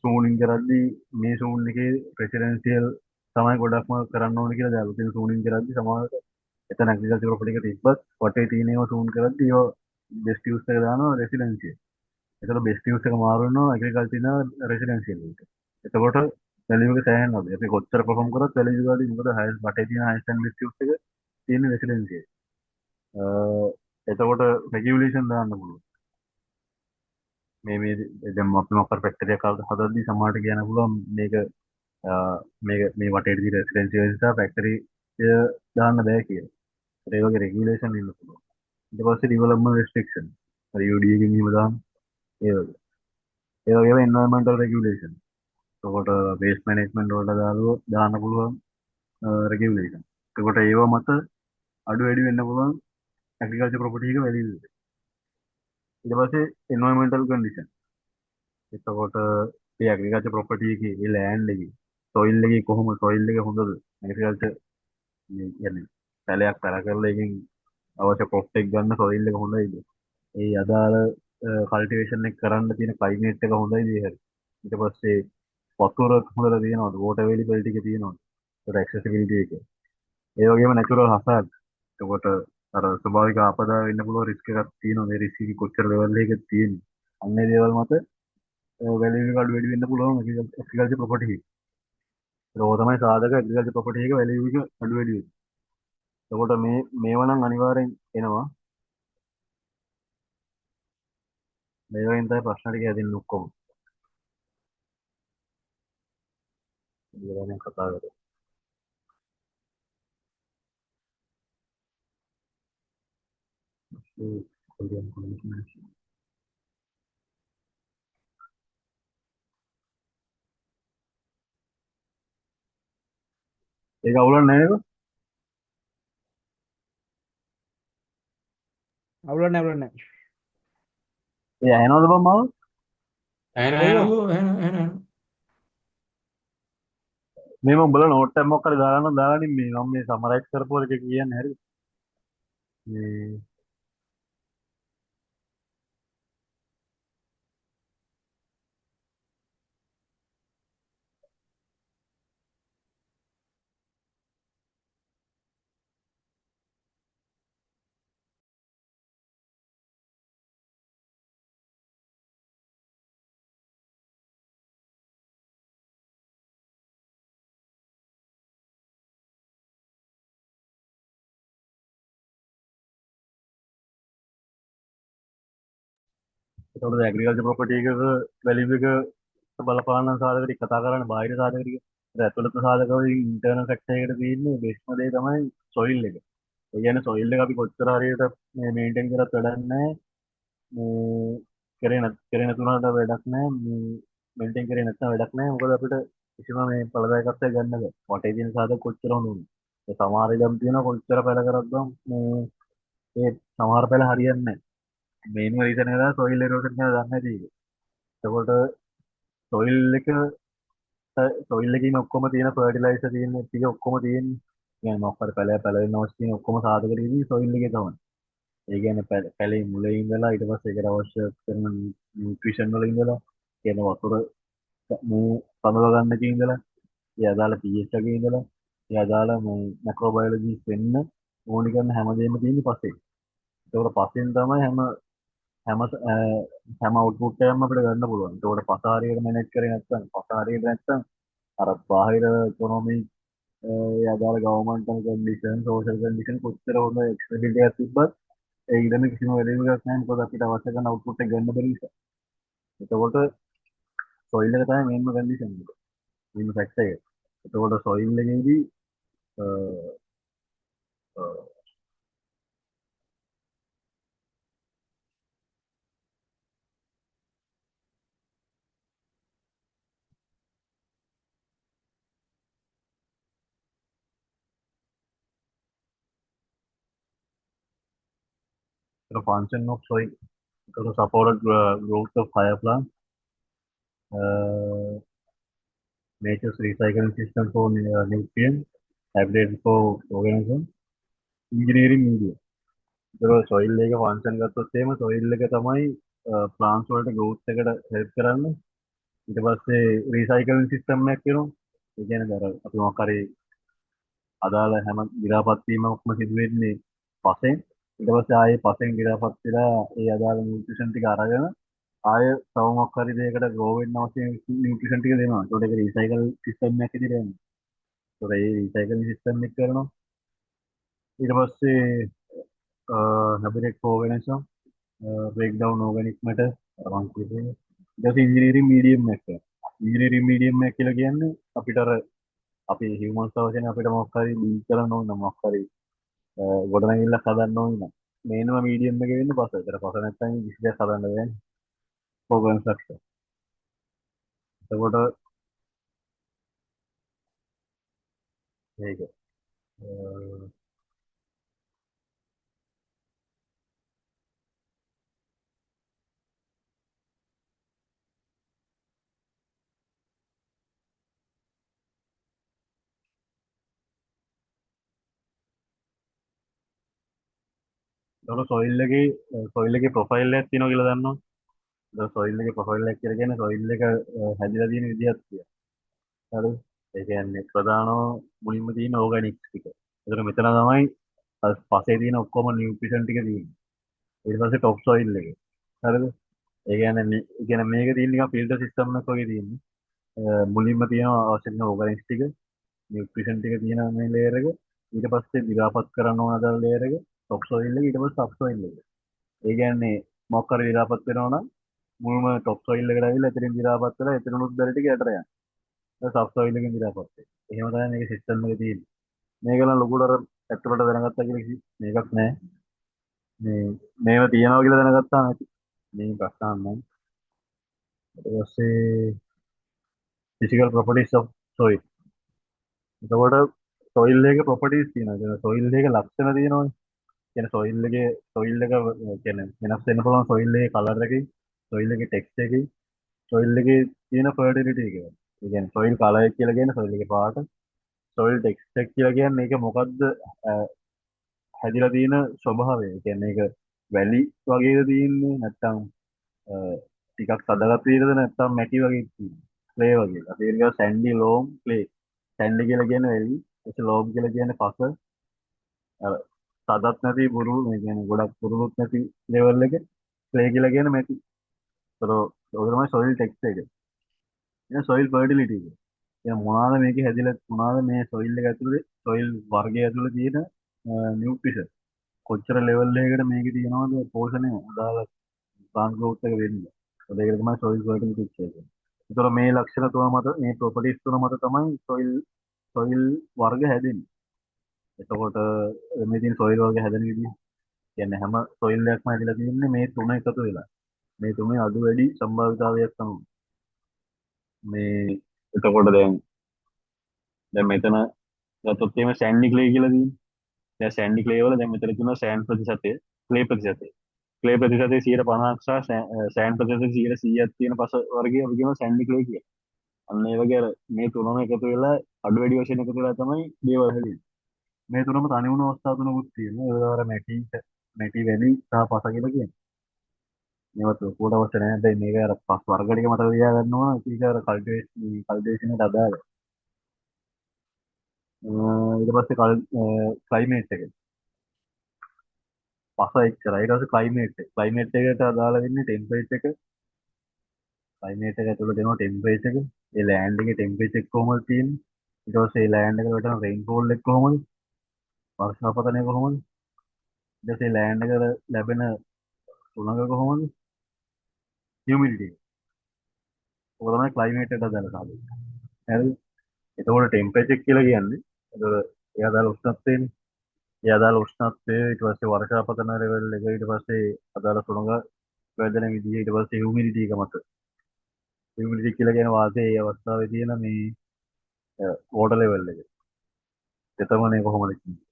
සෝනින් කරද්දී මේ සෝන් එකේ රෙසිඩෙන්ෂියල් තමයි ගොඩක්ම කරන්න ඕනේ කියලා දාලා තියෙන සෝනින් කරද්දී සමහරට එතන ඇග්‍රිකල්චර් ප්‍රොපර්ටි එක තිබ්බත් වටේ තියෙන ඒවා සෝන් කරද්දී ඒවා බෙස්ට් යූස් එක දානවා රෙසිඩෙන්ෂියල්. ඒතකොට බෙස්ට් යූස් එක මාරු වෙනවා ඇග්‍රිකල්චර් ඉන්න රෙසිඩෙන්ෂියල් එකට. එතකොට වැලියු එක සෑහෙන්න වගේ. අපි කොච්චර පර්ෆෝම් කරත් වැලියු ගාඩි මොකද හයිස් වටේ තියෙන හයිස් ඇන්ඩ් බෙස්ට් යූස් එක තියෙන රෙසිඩෙන්ෂියල්. එතකොට රෙගියුලේෂන් දාන්න පුළුවන්. මේ දැන් අපි මොකක් ෆැක්ටරි එකක් හදද්දී සමහරට කියන්න පුළුවන් මේක මේ වටේ තියෙන රෙසිඩෙන්ෂියල් නිසා ෆැක්ටරි දාන්න බෑ කියලා. ඒ වගේ රෙගියුලේෂන් ඉන්න පුළුවන්. ඊට පස්සේ ඩෙවලොප්මන්ට් රෙස්ට්‍රික්ෂන්. අර UD එකකින් එහෙම දාන්න ඒ වගේ. ඒ වගේම එන්වයරන්මන්ටල් රෙගියුලේෂන්. එතකොට වේස්ට් මැනේජ්මන්ට් වලට දාන්න පුළුවන් රෙගියුලේෂන්. එතකොට ඒව මත අඩු වැඩි වෙන්න පුළුවන් ඇග්‍රිකල්චර් ප්‍රොපර්ටි එක වැලියු එක. ඊට පස්සේ එන්වයරන්මන්ටල් කන්ඩිෂන්. එතකොට මේ ඇග්‍රිකල්චර් ප්‍රොපර්ටි එකේ ඒ ලෑන්ඩ් එකේ සොයිල් එකේ කොහොම සොයිල් එක හොඳද? ඇග්‍රිකල්චර් කියන්නේ පැලයක් පැල කරලා එකෙන් අවශ්‍ය ක්‍රොප් එක ගන්න සොයිල් එක හොඳයිද? ඒ අදාළ කල්ටිවේෂන් එක කරන්න තියෙන ක්ලයිමේට් එක හොඳයිද ඒ හැටි. ඊට පස්සේ වතුර හොඳට තියෙනවද? වෝටර් අවైలබිලිටි එක තියෙනවද? ඒකට ඇක්සෙසිබිලිටි එක. ඒ වගේම නැචරල් හසාඩ්. එතකොට අර ස්වභාවික ආපදා වෙන්න පුළුවන් රිස්ක් එකක් තියෙනවා. මේ රිස්ක් එක කොච්චර ලෙවල් එකකද තියෙන්නේ. අන්නේ දේවල් මත වැලියු එක අඩු වැඩි වෙන්න පුළුවන් ඇග්‍රිකල්චර් ප්‍රොපර්ටි එකේ. ඒක තමයි සාධක ඇග්‍රිකල්චර් ප්‍රොපර්ටි එක වැලියු එක අඩු වැඩි වෙන්නේ. එතකොට මේවා නම් අනිවාර්යෙන් එනවා. මේ වගේ තමයි ප්‍රශ්න ටික හැදෙන්නේ ඔක්කොම. ඉතින් කතා කරමු. කොල්ලෙන් කොල්ලෙන් ඒක අවුලන්නේ නේද? අවුලන්නේ අවුලන්නේ. ඒ ඇහෙනවද බං මාව? ඔව් මේ මම උඹලා නෝට් එකක් මොකක් හරි දාගන්න දාගනින් මේ මම මේ සමරයිස් කරපුවා එක කියන්නේ හරිද? මේ ඒතකොට ඇග්‍රිකල්චර් ප්‍රොපර්ටි එකක වැලියු එක බලපාන සාධක ටික කතා කරන්න බාහිර සාධක ටික. ඒත් ඇතුළත සාධක වලින් ඉන්ටර්නල් ෆැක්ටර් එකට තියෙන්නේ බේස්ම දේ තමයි සොයිල් එක. ඒ කියන්නේ සොයිල් එක අපි කොච්චර හරියට මේ මේන්ටේන් කරත් වැඩක් නැහැ. මේ කරේ නැතුණාට වැඩක් නැහැ. මේ මේන්ටේන් කරේ නැත්නම් වැඩක් නැහැ. මොකද අපිට කිසිම මේ ඵලදායකත්වයක් ගන්න බෑ. වටේ තියෙන සාධක කොච්චර හොඳ ඒ සමහර ඉඩම් තියෙනවා කොච්චර පැල කරත් මේ ඒ සමහර පැල හරියන්නේ නැහැ. මේන්ම රීසන් එක තමයි සොයිල් එරෝෂන් එක දන්නේ නැති එක. එතකොට සොයිල් එක සොයිල් එකේ ඔක්කොම තියෙන ෆර්ටිලයිසර් තියෙන ටික ඔක්කොම තියෙන්නේ. يعني මොකක් හරි පැලවෙන්න අවශ්‍ය තියෙන ඔක්කොම සාධක තියෙන්නේ සොයිල් එකේ තමයි. ඒ කියන්නේ පැලේ මුලින් ඉඳලා ඊට පස්සේ ඒකට අවශ්‍ය කරන නියුට්‍රිෂන් වල ඉඳලා කියන වතුර මේ සඳව ගන්න එකේ ඉඳලා ඒ අදාළ pH එකේ ඉඳලා ඒ අදාළ මැක්‍රෝබයොලොජිස් වෙන්න ඕනි කරන හැමදේම තියෙන්නේ පස්සේ. ඒකට පස්සෙන් තමයි හැම අවුට්පුට් එකක්ම අපිට ගන්න පුළුවන්. ඒකට පස හරියට මැනේජ් කරේ නැත්නම් පස හරියට නැත්නම් අර බාහිර ඉකොනොමි ඒ අදාළ ගවර්න්මන්ටල් කන්ඩිෂන් සෝෂල් කන්ඩිෂන් කොච්චර හොඳ එක්ස්පෙරිමන්ට් එකක් තිබ්බත් ඒ ඉඩම කිසිම වැලියු එකක් නැහැ මොකද අපිට අවශ්‍ය කරන අවුට්පුට් එක ගන්න බැරි නිසා. එතකොට සොයිල් එක තමයි මේන්ම කන්ඩිෂන් එක. මේන්ම ෆැක්ටර් එක. එතකොට සොයිල් එකේදී the function of soil to support growth of higher plants, nature's recycling system for nutrients, habitat for organisms, engineering media. ඒක soil එක function ගත්තොත් එහෙම soil එක තමයි plants වලට growth එකට help කරන්නේ. ඊට පස්සේ recycling system එකක් වෙනවා. ඒ කියන්නේ අර අපි මොකක් හරි අදාළ හැම ගිරාපත් වීමක්ම සිදු වෙන්නේ පසෙන්. ඊට පස්සේ ආයේ පසෙන් ගිරාපත් වෙලා ඒ අදාළ නියුට්‍රිෂන් ටික අරගෙන ආය තව මොකක් හරි දෙයකට ග්‍රෝ වෙන්න අවශ්‍ය නියුට්‍රිෂන් ටික දෙනවා. ඒකට ඒක රීසයිකල් සිස්ටම් එකක් විදිහට යනවා. ඒකට ඒ රීසයිකලින් සිස්ටම් එක කරනවා. ඊට පස්සේ habitat for organism, break down organic matter මම කිව්වේ. ඊට පස්සේ ඉන්ජිනියරින් මීඩියම් එක. ඉන්ජිනියරින් මීඩියම් එක කියලා කියන්නේ අපිට අර අපි හියුමන්ස් අවශ්‍යනේ අපිට මොකක් හරි බිල් කරන්න ඕන මොකක් හරි ගොඩනැගිල්ලක් හදන්න ඕන නම් මේනම මීඩියම් එකේ වෙන්නේ පස. ඒතර පස නැත්නම් කිසි දෙයක් හදන්න බෑනේ. Program structure. එතකොට මේක එතකොට සොයිල් එකේ ප්‍රොෆයිල් එකක් තියෙනවා කියලා දන්නවා. ඒක සොයිල් එකේ ප්‍රොෆයිල් එකක් කියලා කියන්නේ සොයිල් එක හැදිලා තියෙන විදිහක් තියෙනවා. හරිද? ඒ කියන්නේ ප්‍රධානම මුලින්ම තියෙන ඕගැනික්ස් ටික. ඒතර මෙතන තමයි පස්සේ තියෙන ඔක්කොම නියුට්‍රිෂන් ටික තියෙන්නේ. ඊට පස්සේ টොප් සොයිල් එකේ. හරිද? ඒ කියන්නේ මේක තියෙන නිකන් ෆිල්ටර් සිස්ටම් එකක් වගේ තියෙන්නේ. මුලින්ම තියෙන අවශ්‍ය කරන ඕගැනික්ස් ටික, නියුට්‍රිෂන් ටික තියෙන මේ ලේයර් එක. ඊට පස්සේ දිරාපත් කරන්න ඕන අදාළ ලේයර් එක, টොප් සොයිල් එක, ඊට පස්සේ සබ් සොයිල් එක. ඒ කියන්නේ මොකක් හරි දිරාපත් වෙනවා නම් මුල්ම টොප් සොයිල් එකට ඇවිල්ලා එතනින් දිරාපත් වෙලා එතනනුත් බැරි ටික යටට යනවා. ඒක සබ් සොයිල් එකෙන් දිරාපත් වෙනවා. එහෙම තමයි මේකේ සිස්ටම් එක තියෙන්නේ. මේක නම් ලොකුට අර ඇතුළට දැනගත්තා කියලා මේකක් නෑ. මේව තියෙනවා කියලා දැනගත්තාම ඇති. මේ ප්‍රශ්න නැහැ. ඊට පස්සේ physical properties of soil. එතකොට සොයිල් එකේ ප්‍රොපර්ටිස් තියෙනවා. ඒ සොයිල් එකේ ලක්ෂණ තියෙනවනේ. කියන්නේ සොයිල් එක කියන්නේ වෙනස් වෙන්න පුළුවන් සොයිල් එකේ කලර් එකේ, සොයිල් එකේ ටෙක්ස්චර් එකේ, සොයිල් එකේ තියෙන ෆර්ටිලිටි එක. ඒ කියන්නේ සොයිල් කලර් කියලා කියන්නේ සොයිල් එකේ පාට, සොයිල් ටෙක්ස්චර් කියලා කියන්නේ මේක මොකද්ද හැදිලා තියෙන ස්වභාවය. ඒ කියන්නේ ඒක වැලි වගේද තියෙන්නේ නැත්නම් ටිකක් සදගත් විදිහද නැත්නම් මැටි වගේ තියෙන්නේ. ක්ලේ වගේ. අපි ඒක සැන්ඩි ලෝම් ක්ලේ. සැන්ඩි කියලා කියන්නේ වැලි, ඊට ලෝම් කියලා කියන්නේ පස. අර සදත් නැති බුරු මේ කියන්නේ ගොඩක් බුරුත් නැති ලෙවල් එක ක්ලේ කියලා කියන්නේ මැටි. ඒතර ඔය තමයි සොයිල් ටෙක්ස්චර් එක. එහෙනම් සොයිල් ෆර්ටිලිටි එක. එහෙනම් මොනවාද මේකේ හැදිලා මොනවාද මේ සොයිල් එක ඇතුලේ සොයිල් වර්ගය ඇතුලේ තියෙන නියුට්‍රිෂන් කොච්චර ලෙවල් එකකට මේකේ තියෙනවද පෝෂණය අදාළ ප්ලාන්ට් ග්‍රෝත් එක වෙන්නේ. ඒකට තමයි සොයිල් ෆර්ටිලිටි කියන්නේ. ඒතර මේ ලක්ෂණ තුන මත මේ ප්‍රොපර්ටිස් තුන මත තමයි සොයිල් වර්ග හැදෙන්නේ. එතකොට මේ තියෙන සොයිල් වර්ග හැදෙන විදිහ කියන්නේ හැම සොයිල් එකක්ම හැදිලා තියෙන්නේ මේ තුන එකතු වෙලා. මේ තුනේ අඩු වැඩි සම්භාවිතාවයක් තමයි. මේ එතකොට දැන් මෙතන ගත්තොත් එimhe සෑන්ඩි ක්ලේ කියලා තියෙන්නේ. දැන් සෑන්ඩි ක්ලේ වල දැන් මෙතන තියෙනවා සෑන්ඩ් ප්‍රතිශතය, ක්ලේ ප්‍රතිශතය. ක්ලේ ප්‍රතිශතය 50%ක් සහ සෑන්ඩ් ප්‍රතිශතය 100ක් තියෙන පස වර්ගය අපි කියනවා සෑන්ඩි ක්ලේ කියලා. අන්න ඒ වගේ අර මේ තුනම එකතු වෙලා අඩු වැඩි වශයෙන් එකතු වෙලා තමයි දේවල් හැදෙන්නේ. මේ තුනම තනි වුණ අවස්ථා තුනකුත් තියෙනවා. ඒවා අර මැටි වැලි සහ පස කියලා කියන්නේ. මේවත් පොඩ අවශ්‍ය නැහැ. දැන් මේක අර පස් වර්ග ටික මතක තියාගන්න ඕන. ඒක අර කල්ටිවේෂන් එකට අදාළ. ඊට පස්සේ ක්ලයිමේට් එක. පස එච්චරයි. ඊට පස්සේ ක්ලයිමේට් එක. ක්ලයිමේට් එකට අදාළ වෙන්නේ ටෙම්පරේචර් එක. ක්ලයිමේට් එක ඇතුළේ දෙනවා ටෙම්පරේචර් එක. ඒ ලෑන්ඩ් එකේ ටෙම්පරේචර් එක කොහොමද තියෙන්නේ? ඊට පස්සේ ඒ ලෑන්ඩ් එකට වැටෙන රේන්ෆෝල් එක කොහොමද? වර්ෂාපතනය කොහොමද? ඊට පස්සේ ලෑන්ඩ් එකට ලැබෙන සුළඟ කොහොමද? හියුමිඩිටි එක. ඔක තමයි ක්ලයිමේට් එකට අදාළ සාධක. හරිද? එතකොට ටෙම්පරේචර් කියලා කියන්නේ එතකොට ඒ අදාළ උෂ්ණත්වයනේ. ඒ අදාළ උෂ්ණත්වය ඊට පස්සේ වර්ෂාපතන ලෙවල් එක ඊට පස්සේ අදාළ සුළඟ වැදෙන විදිහ ඊට පස්සේ හියුමිඩිටි එක මත. හියුමිඩිටි කියලා කියන වාතයේ ඒ අවස්ථාවේ තියෙන මේ වෝටර් ලෙවල් එක. එතමනේ කොහොමද කියන්නේ.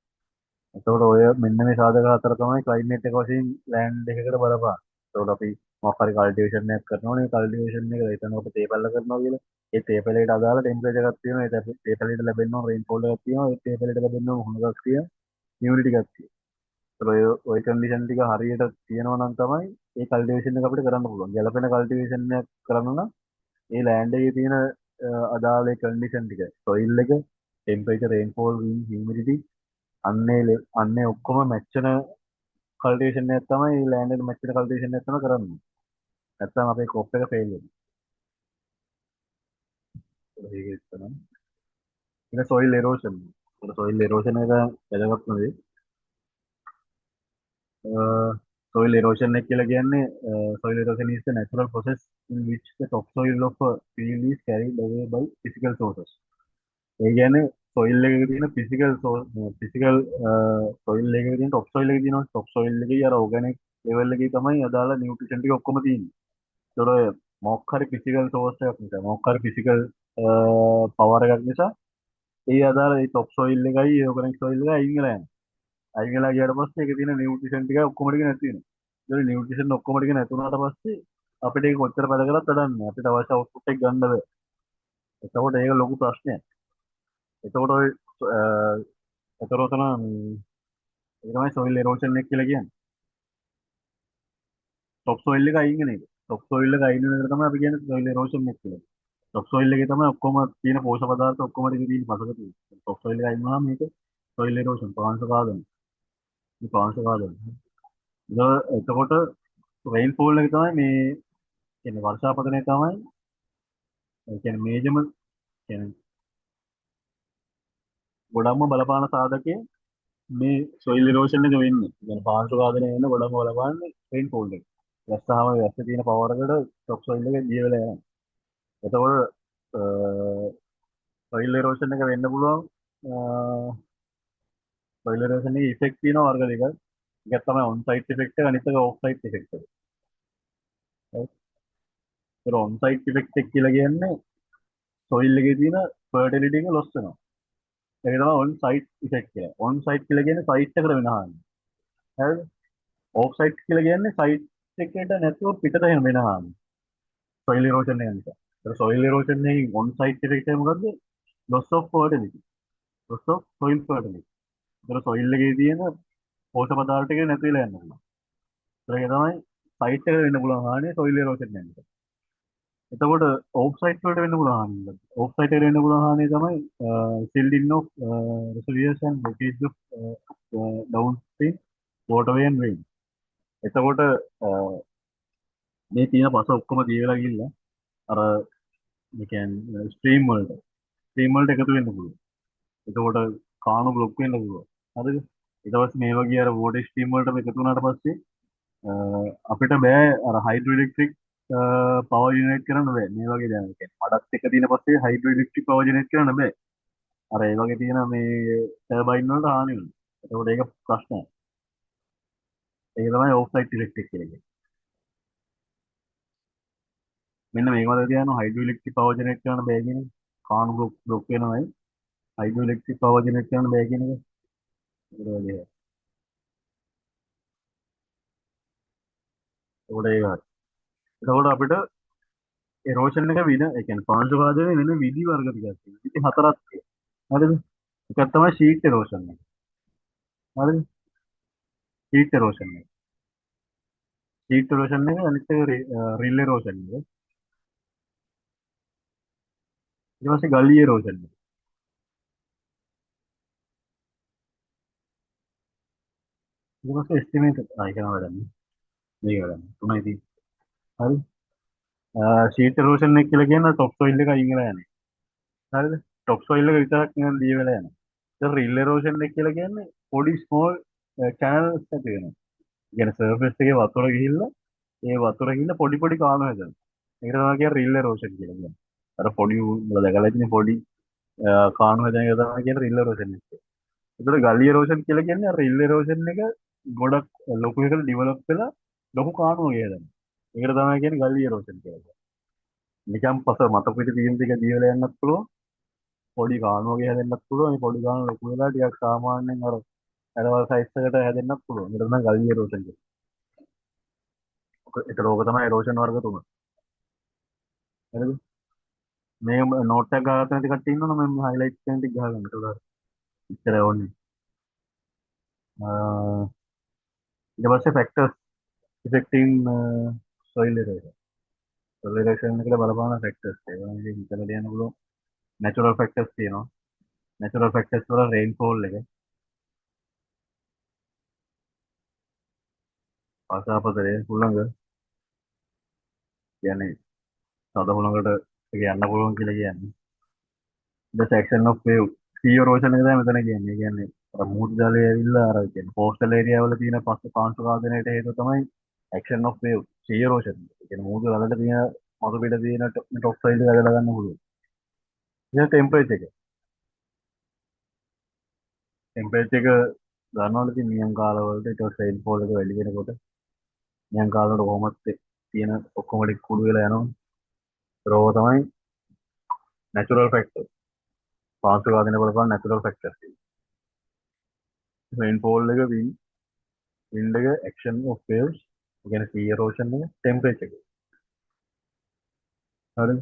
එතකොට ඔය මෙන්න මේ සාධක හතර තමයි ක්ලයිමේට් එක වශයෙන් ලෑන්ඩ් එකකට බලපාන. එතකොට අපි මොකක් හරි කල්ටිවේෂන් එකක් කරනවනේ කල්ටිවේෂන් එක හිතන්න අපිට තේ පැල්ල කරනවා කියලා. ඒ තේ පැලේට අදාළ ටෙම්පරේචර් එකක් තියෙනවා. ඒ තේ පැලේට ලැබෙන්න ඕන රේන්ෆෝල් එකක් තියෙනවා. ඒ තේ පැලේට ලැබෙන්න ඕන හුණගක් තියෙනවා. හියුමිඩිටි එකක් තියෙනවා. ඒතකොට ඔය කන්ඩිෂන් ටික හරියට තියෙනවා නම් තමයි ඒ කල්ටිවේෂන් එක අපිට කරන්න පුළුවන්. ගැළපෙන කල්ටිවේෂන් එකක් කරන්න නම් ඒ ලෑන්ඩ් එකේ තියෙන අදාළ කන්ඩිෂන් ටික සොයිල් එක, ටෙම්පරේචර්, රේන්ෆෝල්, වින්ඩ්, හියුමිඩිටි අන්නේ ඔක්කොම මැච්චන කල්ටිවේෂන් එකක් තමයි ඒ ලෑන්ඩ් එකට මැච්චන කල්ටිවේෂන් එකක් තමයි කරන්නේ. නැත්නම් අපේ ක්‍රොප් එක ෆේල් වෙනවා. ඒක තමයි. ඒක සොයිල් එරෝෂන්. ඒක සොයිල් එරෝෂන් එක වැදගත්ම දේ. soil erosion එක කියලා කියන්නේ soil erosion is the natural process in which the topsoil of a field is carried away by physical sources. ඒ කියන්නේ soil එකේ තියෙන physical soil එකේ තියෙන topsoil එකේ තියෙන topsoil එකේ අර organic level එකේ තමයි අදාළ nutrition ටික ඔක්කොම තියෙන්නේ. ඒතකොට මොකක් හරි physical source එකක් නිසා මොකක් හරි physical power එකක් නිසා ඒ අදාළ ඒ topsoil එකයි organic soil එකයි අයින් වෙලා යනවා. අයින් වෙලා ගියාට පස්සේ ඒකේ තියෙන නියුට්‍රිෂන් ටික ඔක්කොම ටික නැති වෙනවා. ඒ නියුට්‍රිෂන් ඔක්කොම ටික නැති වුණාට පස්සේ අපිට ඒක කොච්චර වැඩ කරත් වැඩක් නැහැ. අපිට අවශ්‍ය අවුට්පුට් එක ගන්න බැහැ. එතකොට ඒක ලොකු ප්‍රශ්නයක්. එතකොට ඔය එතකොට ඒක තමයි සොයිල් එරෝෂන් එක කියලා කියන්නේ. ටොප් සොයිල් එක අයින් වෙන එක. ටොප් සොයිල් එක අයින් වෙන එක තමයි අපි කියන්නේ සොයිල් එරෝෂන් එක කියලා. ටොප් සොයිල් එකේ තමයි ඔක්කොම තියෙන පෝෂක පදාර්ථ ඔක්කොම ටික තියෙන පසක තියෙන්නේ. ටොප් සොයිල් එක අයින් වුණාම මේක සොයිල් එරෝෂන් පාංශ කාදන. මේ පාංශ කාදන. එතකොට රේන්ෆෝල් එක තමයි මේ කියන්නේ වර්ෂාපතනය තමයි ඒ කියන්නේ මේජම කියන්නේ ගොඩක්ම බලපාන සාධකය මේ සොයිල් ඉරෝෂන් එක වෙන්නේ. කියන්නේ පාංශු ඝාතනය වෙන ගොඩක්ම බලපාන්නේ රේන්ෆෝල් එක. වැස්සාම වැස්සේ තියෙන පවර් එකට ටොප් සොයිල් එක දිය වෙලා යනවා. එතකොට සොයිල් ඉරෝෂන් එක වෙන්න පුළුවන් සොයිල් ඉරෝෂන් එකේ ඉෆෙක්ට් තියෙන වර්ග දෙකක්. එකක් තමයි ඔන් සයිට් ඉෆෙක්ට් එක අනිත් එක ඔෆ් සයිට් ඉෆෙක්ට් එක. ඒක ඔන් සයිට් ඉෆෙක්ට් එක කියලා කියන්නේ සොයිල් එකේ තියෙන ෆර්ටිලිටි එක ලොස් වෙනවා. ඒක තමයි on site effect කියලා. on site කියලා කියන්නේ site එකට වෙන හානිය. හරිද? off site කියලා කියන්නේ site එකට නැතුව පිටත වෙන හානිය. soil erosion එක නිසා. ඒක soil erosion එකකින් on site effect එක මොකද්ද? loss of fertility. loss of soil fertility. ඒක soil එකේ තියෙන පෝෂක පදාර්ථ ටික නැති වෙලා යනවා. ඒක තමයි site එකට වෙන්න පුළුවන් හානිය soil erosion එක නිසා. එතකොට ඕෆ් සයිට් වලට වෙන්න පුළුවන් හානිය. ඕෆ් සයිට් එකට වෙන්න පුළුවන් හානිය තමයි silting of reservoirs and blockage of downstream waterway and rain. එතකොට මේ තියෙන පස ඔක්කොම දිය වෙලා ගිහිල්ලා අර මේ කියන්නේ ස්ට්‍රීම් වලට එකතු වෙන්න පුළුවන්. එතකොට කාණු බ්ලොක් වෙන්න පුළුවන්. හරිද? ඊට පස්සේ මේ වගේ අර වෝටර් ස්ට්‍රීම් වලට එකතු වුණාට පස්සේ අපිට බෑ අර හයිඩ්‍රෝ ඉලෙක්ට්‍රික් පවර් ජෙනරේට් කරන්න බෑ. මේ වගේ දැන් කියන්නේ මඩත් එක තියෙන පස්සේ හයිඩ්‍රෝ ඉලෙක්ට්‍රික් පවර් ජෙනරේට් කරන්න බෑ. අර ඒ වගේ තියෙන මේ ටර්බයින් වලට හානි වෙනවා. එතකොට ඒක ප්‍රශ්නයක්. ඒක තමයි ඕෆ් සයිට් ඉලෙක්ට්‍රික් කියලා කියන්නේ. මෙන්න මේක වල තියනවා හයිඩ්‍රෝ ඉලෙක්ට්‍රික් පවර් ජෙනරේට් කරන්න බෑ කියන එක. කාණු බ්ලොක් වෙනවායි හයිඩ්‍රෝ ඉලෙක්ට්‍රික් පවර් ජෙනරේට් කරන්න බෑ කියන එක. ඒක වගේ. ඒකට ඒක. එතකොට අපිට එරෝෂන් එක වින ඒ කියන්නේ පාංශුපාදනය වෙන විදි වර්ග ටිකක් තියෙනවා. විදි හතරක් තියෙනවා. හරිද? එකක් තමයි ෂීට් එරෝෂන් එක. හරිද? ෂීට් එරෝෂන් එක. ෂීට් එරෝෂන් එක අනිත් එක රිල් එරෝෂන් එක. ඊට පස්සේ ගලී එරෝෂන් එක. ඊට පස්සේ එස්ටිමේට් ආයි කරනවා වැඩන්නේ. මේක වැඩන්නේ. තුනයි තියෙන්නේ. හරි? ෂීට් එරෝෂන් එක කියලා කියන්නේ ටොප් සොයිල් එක අයින් වෙලා යන්නේ. හරිද? ටොප් සොයිල් එක විතරක් නිකන් දිය වෙලා යනවා. ඒක රිල් එරෝෂන් එක කියලා කියන්නේ පොඩි ස්මෝල් channels ඇති වෙනවා. කියන්නේ සර්ෆස් එකේ වතුර ගිහිල්ලා ඒ වතුර ගිහිල්ලා පොඩි පොඩි කාණු හැදෙනවා. ඒකට තමයි කියන්නේ රිල් එරෝෂන් කියලා කියන්නේ. අර පොඩි උඹලා දැකලා ඉන්නේ පොඩි කාණු හැදෙන එක තමයි කියන්නේ රිල් එරෝෂන් එක. ඒතර ගලි එරෝෂන් කියලා කියන්නේ රිල් එරෝෂන් එක ගොඩක් ලොකු එකට ඩිවෙලොප් වෙලා ලොකු කාණු වගේ හැදෙනවා. ඒකට තමයි කියන්නේ ගලි එරෝෂන් කියලා කියන්නේ. නිකම් පස මත පිට තියෙන ටික දිය වෙලා යන්නත් පුළුවන්. පොඩි කාණු වගේ හැදෙන්නත් පුළුවන්. මේ පොඩි කාණු ලොකු වෙලා ටිකක් සාමාන්‍යයෙන් අර ඇඩවල් සයිස් එකට හැදෙන්නත් පුළුවන්. ඒකට තමයි ගලි එරෝෂන් කියන්නේ. ඒක රෝග තමයි එරෝෂන් වර්ග තුන. හරිද? මේ නෝට් එක ගන්න නැති කට්ටිය ඉන්නවනම් මම හයිලයිට් කරන ටික ගහගන්න. ඒක ඉතර ඕනේ. ඊට පස්සේ factors affecting soil erosion. soil erosion එකට බලපාන ෆැක්ටර්ස් ඒවා ඉතින් හිතලා ලියන්න පුළුවන්. natural factors තියෙනවා. natural factors වල rainfall එක. ආසාපතරේ හුළඟ කියන්නේ සද හුළඟට ඒක යන්න පුළුවන් කියලා කියන්නේ. the section of wave sea erosion එක තමයි මෙතන කියන්නේ. ඒ කියන්නේ අර මුහුදු ජලය ඇවිල්ලා අර කියන්නේ coastal area වල තියෙන පාංශු වාදනයට හේතුව තමයි action of wave sea erosion. ඒ කියන්නේ මුහුදු වලට තියෙන මතු පිට තියෙන top soil එක ඇදලා ගන්න පුළුවන්. ඊට temperature එක. temperature එක ගන්නවල තියෙන නියම් කාලවලට ඊට පස්සේ rainfall එක වැඩි වෙනකොට නියම් කාලවලට කොහොමද තියෙන ඔක්කොම ටික කුඩු වෙලා යනවා. රෝව තමයි natural factor. පාංශු වාදනය බලපාන natural factors. rainfall එක wind එක action of waves කියන්නේ sea erosion එක temperature එක. හරිද?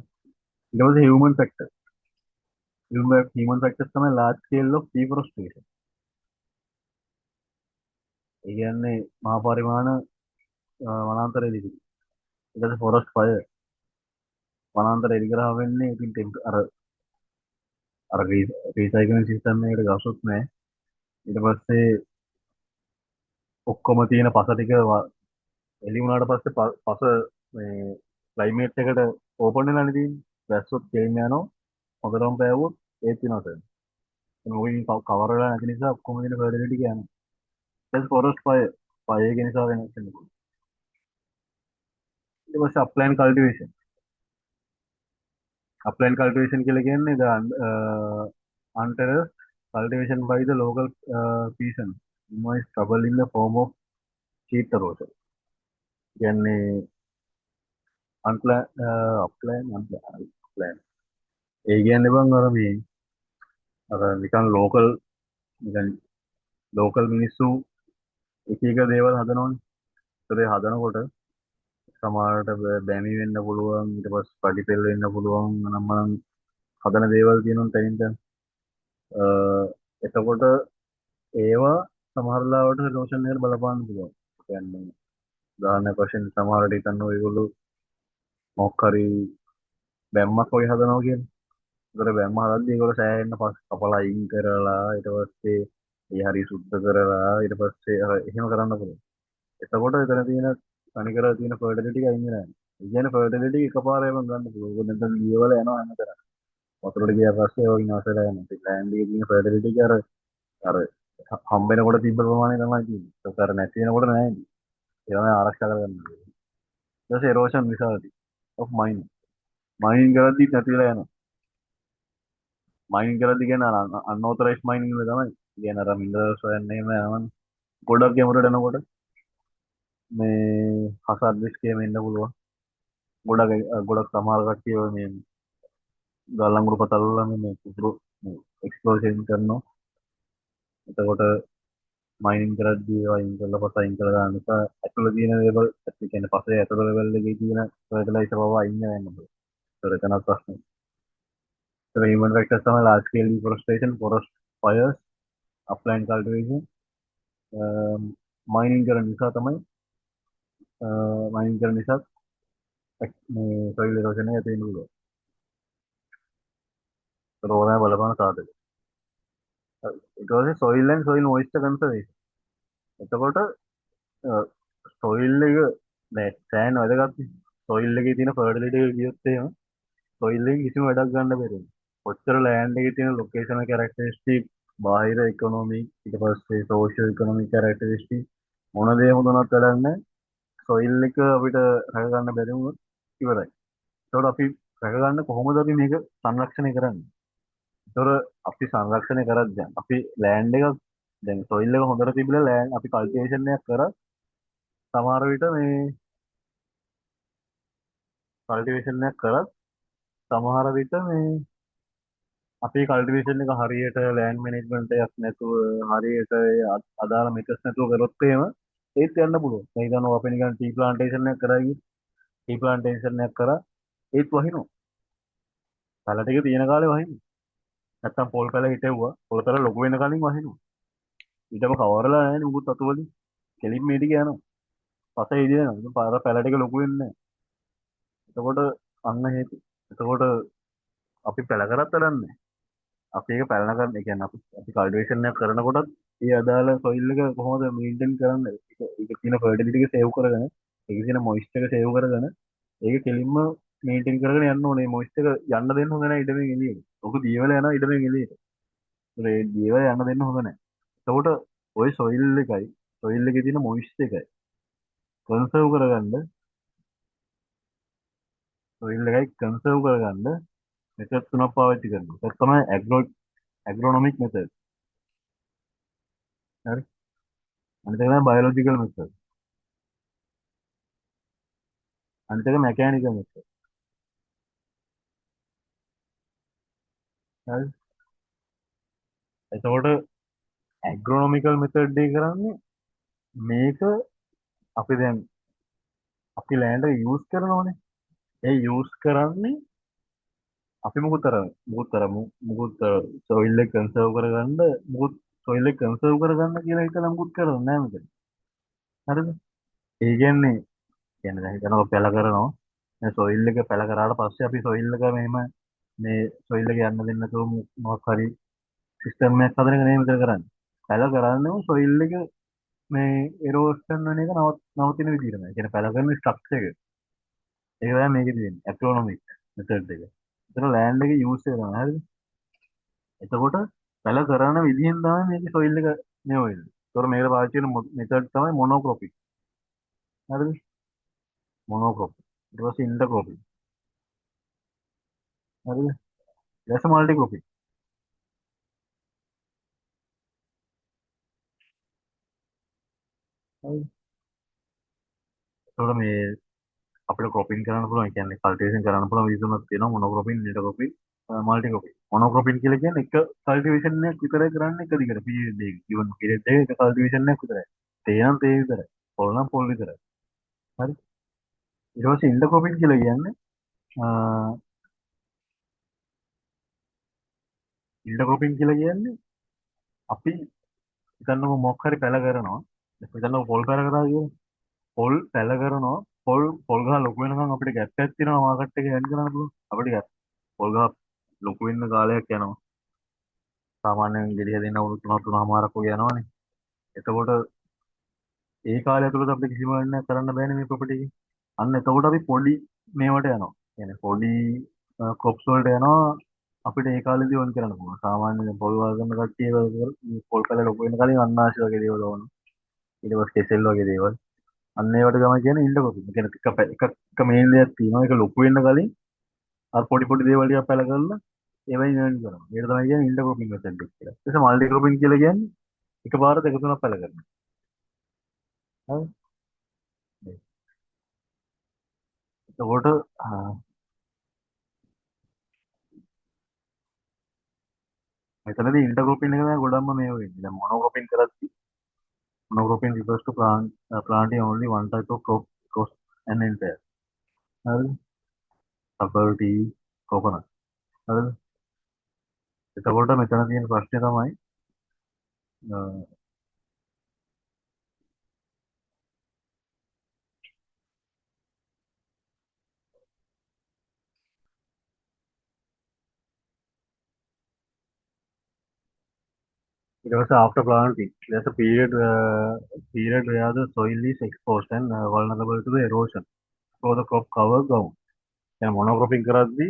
ඊට පස්සේ human factor. human factors තමයි large scale of deforestation. ඒ කියන්නේ මහා පරිමාණ වනාන්තර එළිවීම. ඊට පස්සේ forest fire. වනාන්තර එළි කරා වෙන්නේ ඉතින් අර රීසයිකලින් සිස්ටම් එකට ගසුත් නැහැ. ඊට පස්සේ ඔක්කොම තියෙන පස ටික එළි වුණාට පස්සේ පස මේ ක්ලයිමේට් එකට ඕපන් වෙලානේ තියෙන්නේ. වැස්සොත් චේන්ජ් යනවා. හොඳටම පෑවුවොත් ඒත් වෙනස් වෙනවා. මොකකින් කවර් වෙලා නැති නිසා ඔක්කොම තියෙන ෆර්ටිලිටි එක යනවා. ඊට forest fire එක නිසා වෙනස් වෙනවා. ඊට පස්සේ upland cultivation. upland cultivation කියලා කියන්නේ the unterrated cultivation by the local peasants minimize trouble in the form of sheet erosion. කියන්නේ upland. ඒ කියන්නේ බං අර මේ අර නිකන් නිකන් ලෝකල් මිනිස්සු එක එක දේවල් හදනවනේ. ඒකේ හදනකොට සමහරට බැමි වෙන්න පුළුවන්, ඊට පස්සේ පඩිපෙල් වෙන්න පුළුවන්. නම් හදන දේවල් තියෙනවා තනින් තන. එතකොට ඒවා සමහර ලාවට රෝෂන් එකට බලපාන්න පුළුවන්. කියන්නේ උදාහරණයක් වශයෙන් සමහරට හිතන්න ඔයගොල්ලෝ මොකක් හරි බැම්මක් වගේ හදනවා කියන්නේ. ඒතර බැම්ම හදද්දී ඒගොල්ලෝ සෑහෙන්න පස් කපලා අයින් කරලා ඊට පස්සේ ඒ හරි සුද්ධ කරලා ඊට පස්සේ එහෙම කරන්න පුළුවන්. එතකොට එතන තියෙන තනිකර තියෙන ෆර්ටිලිටි එක අයින් වෙනවා. ඒ කියන්නේ ෆර්ටිලිටි එකපාරේම ගන්න පුළුවන්. ඒක නැත්නම් ලියවල යනවා හැමතැනම. වතුරට ගියා පස්සේ ඔය විනාශ වෙලා යනවා. ඒ ලෑන්ඩ් එකේ තියෙන ෆර්ටිලිටි එක අර හම්බෙනකොට තිබ්බ ප්‍රමාණය තමයි තියෙන්නේ. ඒක අර නැති වෙනකොට නෑ. ඒ තමයි ආරක්ෂා කරගන්න. ඊට පස්සේ එරෝෂන් විසාවටි of mining. mining කරද්දි නැති වෙලා යනවා. mining කරද්දි කියන්නේ unauthorized mining වල තමයි. කියන්නේ අර මිනරල්ස් හොයන්න එහෙම යනවනේ. ගොඩක් ගැඹුරට යනකොට මේ හසාඩ් රිස්ක් එහෙම එන්න පුළුවන්. ගොඩක් සමහර කට්ටිය ඔය මේ ගල්ලංගුරු පතල් වල මේ කුතුරු එක්ස්ප්ලෝෂන් කරනවා. එතකොට මයිනින් කරද්දී ඒවා අයින් කරලා පස්සේ අයින් කරලා දාන්න නිසා ඇතුළේ තියෙන ලෙවල් ඒ කියන්නේ පස්සේ ඇතුළේ ලෙවල් එකේ තියෙන ෆර්ටිලයිසර් පව අයින් වෙන්න පුළුවන්. ඒක එතනක් ප්‍රශ්නේ. So human factors තමයි large scale deforestation, forest fires, upland cultivation, mining කරන නිසා තමයි mining කරන නිසා මේ soil erosion එක ඇති වෙන්න පුළුවන්. ඒක ඕනෑ බලපාන සාධක. ඊට පස්සේ soil and soil moisture conservation. එතකොට soil එක නෑ සෑහෙන වැදගත්. soil එකේ තියෙන fertility එක කියොත් එහෙම soil එකේ කිසිම වැඩක් ගන්න බැරි වෙනවා. කොච්චර land එකේ තියෙන locational characteristic, බාහිර economic, ඊට පස්සේ social economic characteristic මොන දේ හොඳනත් වැඩක් නැහැ. soil එක අපිට රැක ගන්න බැරි වුණොත් ඉවරයි. ඒතකොට අපි රැක ගන්න කොහොමද අපි මේක සංරක්ෂණය කරන්නේ? ඒතකොට අපි සංරක්ෂණය කරද්දී අපි land එක දැන් soil එක හොඳට තිබිලා land අපි cultivation එකක් කරා සමහර විට මේ cultivation එකක් කරා සමහර විට මේ අපේ කල්ටිවේෂන් එක හරියට ලෑන්ඩ් මැනේජ්මන්ට් එකක් නැතුව හරියට අදාළ මෙතඩ්ස් නැතුව කරොත් එහෙම ඒත් යන්න පුළුවන්. මේ හිතනවා අපි නිකන් ටී ප්ලාන්ටේෂන් එකක් කරා කිව්වොත් ටී ප්ලාන්ටේෂන් එකක් කරා ඒත් වහිනවා. පැල ටික තියෙන කාලේ වහිනවා. නැත්තම් පොල් පැල හිටෙව්වා. පොල් පැල ලොකු වෙන කලින් වහිනවා. ඊටම කවරලා නැහැ නේ මුකුත් අතු වලින්. කෙලින් මේ ටික යනවා. පස්සේ ඉදිරියනවා. ඉතින් පාර පැල ටික ලොකු වෙන්නේ නැහැ. එතකොට අන්න හේතු. එතකොට අපි පැල කරත් වැඩක් නැහැ. අපි ඒක පැලන කරන ඒ කියන්නේ අපි කල්ටිවේෂන් එක කරනකොටත් ඒ අදාළ සොයිල් එක කොහොමද මේන්ටේන් කරන්නේ ඒක තියෙන ෆර්ටිලිටි එක සේව් කරගෙන ඒක තියෙන මොයිස්චර් එක සේව් කරගෙන ඒක කෙලින්ම මේන්ටේන් කරගෙන යන්න ඕනේ මොයිස්චර් එක යන්න දෙන්න හොඳ නැහැ ඉඩමෙන් එළියට. ඔක දියවල යනවා ඉඩමෙන් එළියට. ඒ දියවල යන්න දෙන්න හොඳ නැහැ. එතකොට ওই සොයිල් එකේ තියෙන මොයිස්චර් එකයි කන්සර්ව් කරගන්න සොයිල් එකයි කන්සර්ව් කරගන්න මෙතඩ් තුනක් පාවිච්චි කරනවා. ඒක තමයි ඇග්‍රොනොමික් මෙතඩ්. හරි. අනිත් එක තමයි බයොලොජිකල් මෙතඩ්. අනිත් එක මෙකැනිකල් මෙතඩ්. හරි. එතකොට ඇග්‍රොනොමිකල් මෙතඩ් එක කරන්නේ මේක අපි දැන් අපි ලෑන්ඩ් එක යූස් කරනවානේ. ඒ යූස් කරන්නේ අපි මුකුත් සොයිල් එක කන්සර්ව් කරගන්න මුකුත් සොයිල් එක කන්සර්ව් කරගන්න කියලා හිතලා මුකුත් කරන්නේ නැහැ මෙතන. හරිද? ඒ කියන්නේ දැන් හිතනවා පැල කරනවා. මේ සොයිල් එක පැල කරාට පස්සේ අපි සොයිල් එක මෙහෙම මේ සොයිල් එක යන්න දෙන්න නැතුව මොකක් හරි සිස්ටම් එකක් හදන එක නෙමෙයි මෙතන කරන්නේ. පැල කරන්නේ සොයිල් එක මේ එරෝෂන් වෙන එක නවතින විදිහටම. ඒ කියන්නේ පැල කරන ස්ට්‍රක්චර් එක. ඒක තමයි මේකේ තියෙන්නේ. ඇග්‍රොනොමික් මෙතඩ් එක. එතන ලෑන්ඩ් එක යූස් කරනවා. හරිද? එතකොට පැල කරන විදිහෙන් තමයි මේකේ සොයිල් එක මේ වෙන්නේ. ඒතකොට මේකට පාවිච්චි කරන මෙතඩ් තමයි මොනෝක්‍රොපික්. හරිද? මොනෝක්‍රොපික්. ඊට පස්සේ ඉන්ටර්ක්‍රොපික්. හරිද? ඊට පස්සේ මල්ටික්‍රොපික්. හරිද? එතකොට මේ අපිට ක්‍රොපින් කරන්න පුළුවන්. ඒ කියන්නේ කල්ටිවේෂන් කරන්න පුළුවන් විදිහ තුනක් තියෙනවා. මොනෝක්‍රොපින්, ඉන්ටර්ක්‍රොපින්, මල්ටික්‍රොපින්. මොනෝක්‍රොපින් කියලා කියන්නේ එක කල්ටිවේෂන් එකක් විතරයි කරන්නේ එක දිගට පීරියඩ් එක. ඉවන් පීරියඩ් එක කල්ටිවේෂන් එකක් විතරයි. තේ නම් තේ විතරයි. පොල් නම් පොල් විතරයි. හරි. ඊට පස්සේ ඉන්ටර්ක්‍රොපින් කියලා කියන්නේ ඉන්ටර්ක්‍රොපින් කියලා කියන්නේ අපි හිතන්නකො මොකක් හරි පැල කරනවා. හිතන්නකො පොල් පැල කරා කියලා. පොල් පැල කරනවා. පොල් ගහ ලොකු වෙනකන් අපිට ගැප් එකක් තියෙනවා මාකට් එකේ යන්න කරන්න පුළුවන්. අපිට ගැප් පොල් ගහ ලොකු වෙන්න කාලයක් යනවා. සාමාන්‍යයෙන් ගෙඩි හැදෙන්න අවුරුදු 3-3මාරක් වගේ යනවනේ. එතකොට ඒ කාලය ඇතුළත අපිට කිසිම වෙනසක් කරන්න බෑනේ මේ ප්‍රොපර්ටි එකේ. අන්න එතකොට අපි පොඩි මේවට යනවා. يعني පොඩි ක්‍රොප්ස් වලට යනවා අපිට ඒ කාලෙදී ඕන් කරන්න පුළුවන්. සාමාන්‍යයෙන් පොල් වර්ගන කට්ටිය පොල් පැල ලොකු වෙන කලින් අන්නාසි වගේ දේවල් ඕන. ඊට පස්සේ කෙසෙල් වගේ දේවල්. අන්න ඒවට තමයි කියන්නේ ඉන්ඩකොපි. කියන්නේ එක මේන් දෙයක් තියෙනවා. ඒක ලොකු වෙන්න කලින් අර පොඩි පොඩි දේවල් ටිකක් පැල කරලා ඒවයි නර්න් කරනවා. ඒක තමයි කියන්නේ ඉන්ඩකොපින් මෙතඩ් එක කියලා. ඊට පස්සේ මල්ටි ක්‍රොපින් කියලා කියන්නේ එකපාරට දෙක තුනක් පැල කරනවා. හරි. එතකොට මෙතනදී ඉන්ටර්ක්‍රොපින් එක තමයි ගොඩක්ම මේ වෙන්නේ. දැන් මොනෝක්‍රොපින් කරද්දී monocropping refers to planting only one type of crop across an entire. හරිද? rubber, tea, coconut. හරිද? එතකොට මෙතන තියෙන ප්‍රශ්නේ තමයි ඊට පස්සේ after planting there's a period where the soil is exposed and vulnerable to the erosion. So the crop cover ground. දැන් මොනෝක්‍රොපින් කරද්දී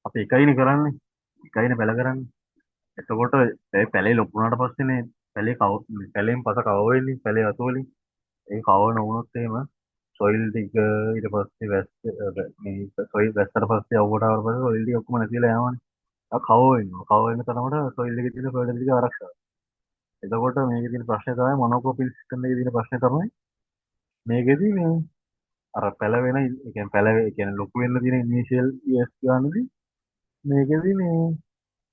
අපි එකයිනේ කරන්නේ. එකයිනේ පැල කරන්නේ. එතකොට ඒ පැලේ ලොකු වුණාට පස්සේනේ පැලෙන් පස කව වෙන්නේ පැලේ අතු වලින්. ඒ කව නොවුනොත් එහෙම සොයිල් ටික ඊට පස්සේ මේ සොයිල් වැස්සට පස්සේ අවුවට ආවට පස්සේ සොයිල් ටික ඔක්කොම නැතිලා යනවනේ. ආ කව වෙනවා. කව වෙන තරමට සොයිල් එකේ තියෙන ෆර්ටිලිටි ටික ආරක්ෂා. එතකොට මේකේ තියෙන ප්‍රශ්නේ තමයි මොනෝක්‍රොපින් සිස්ටම් එකේ තියෙන ප්‍රශ්නේ තමයි මේකෙදි මේ අර පැල වෙන ඒ කියන්නේ ලොකු වෙන්න තියෙන ඉනිෂියල් ඉයර්ස් ගන්නදී මේකෙදි මේ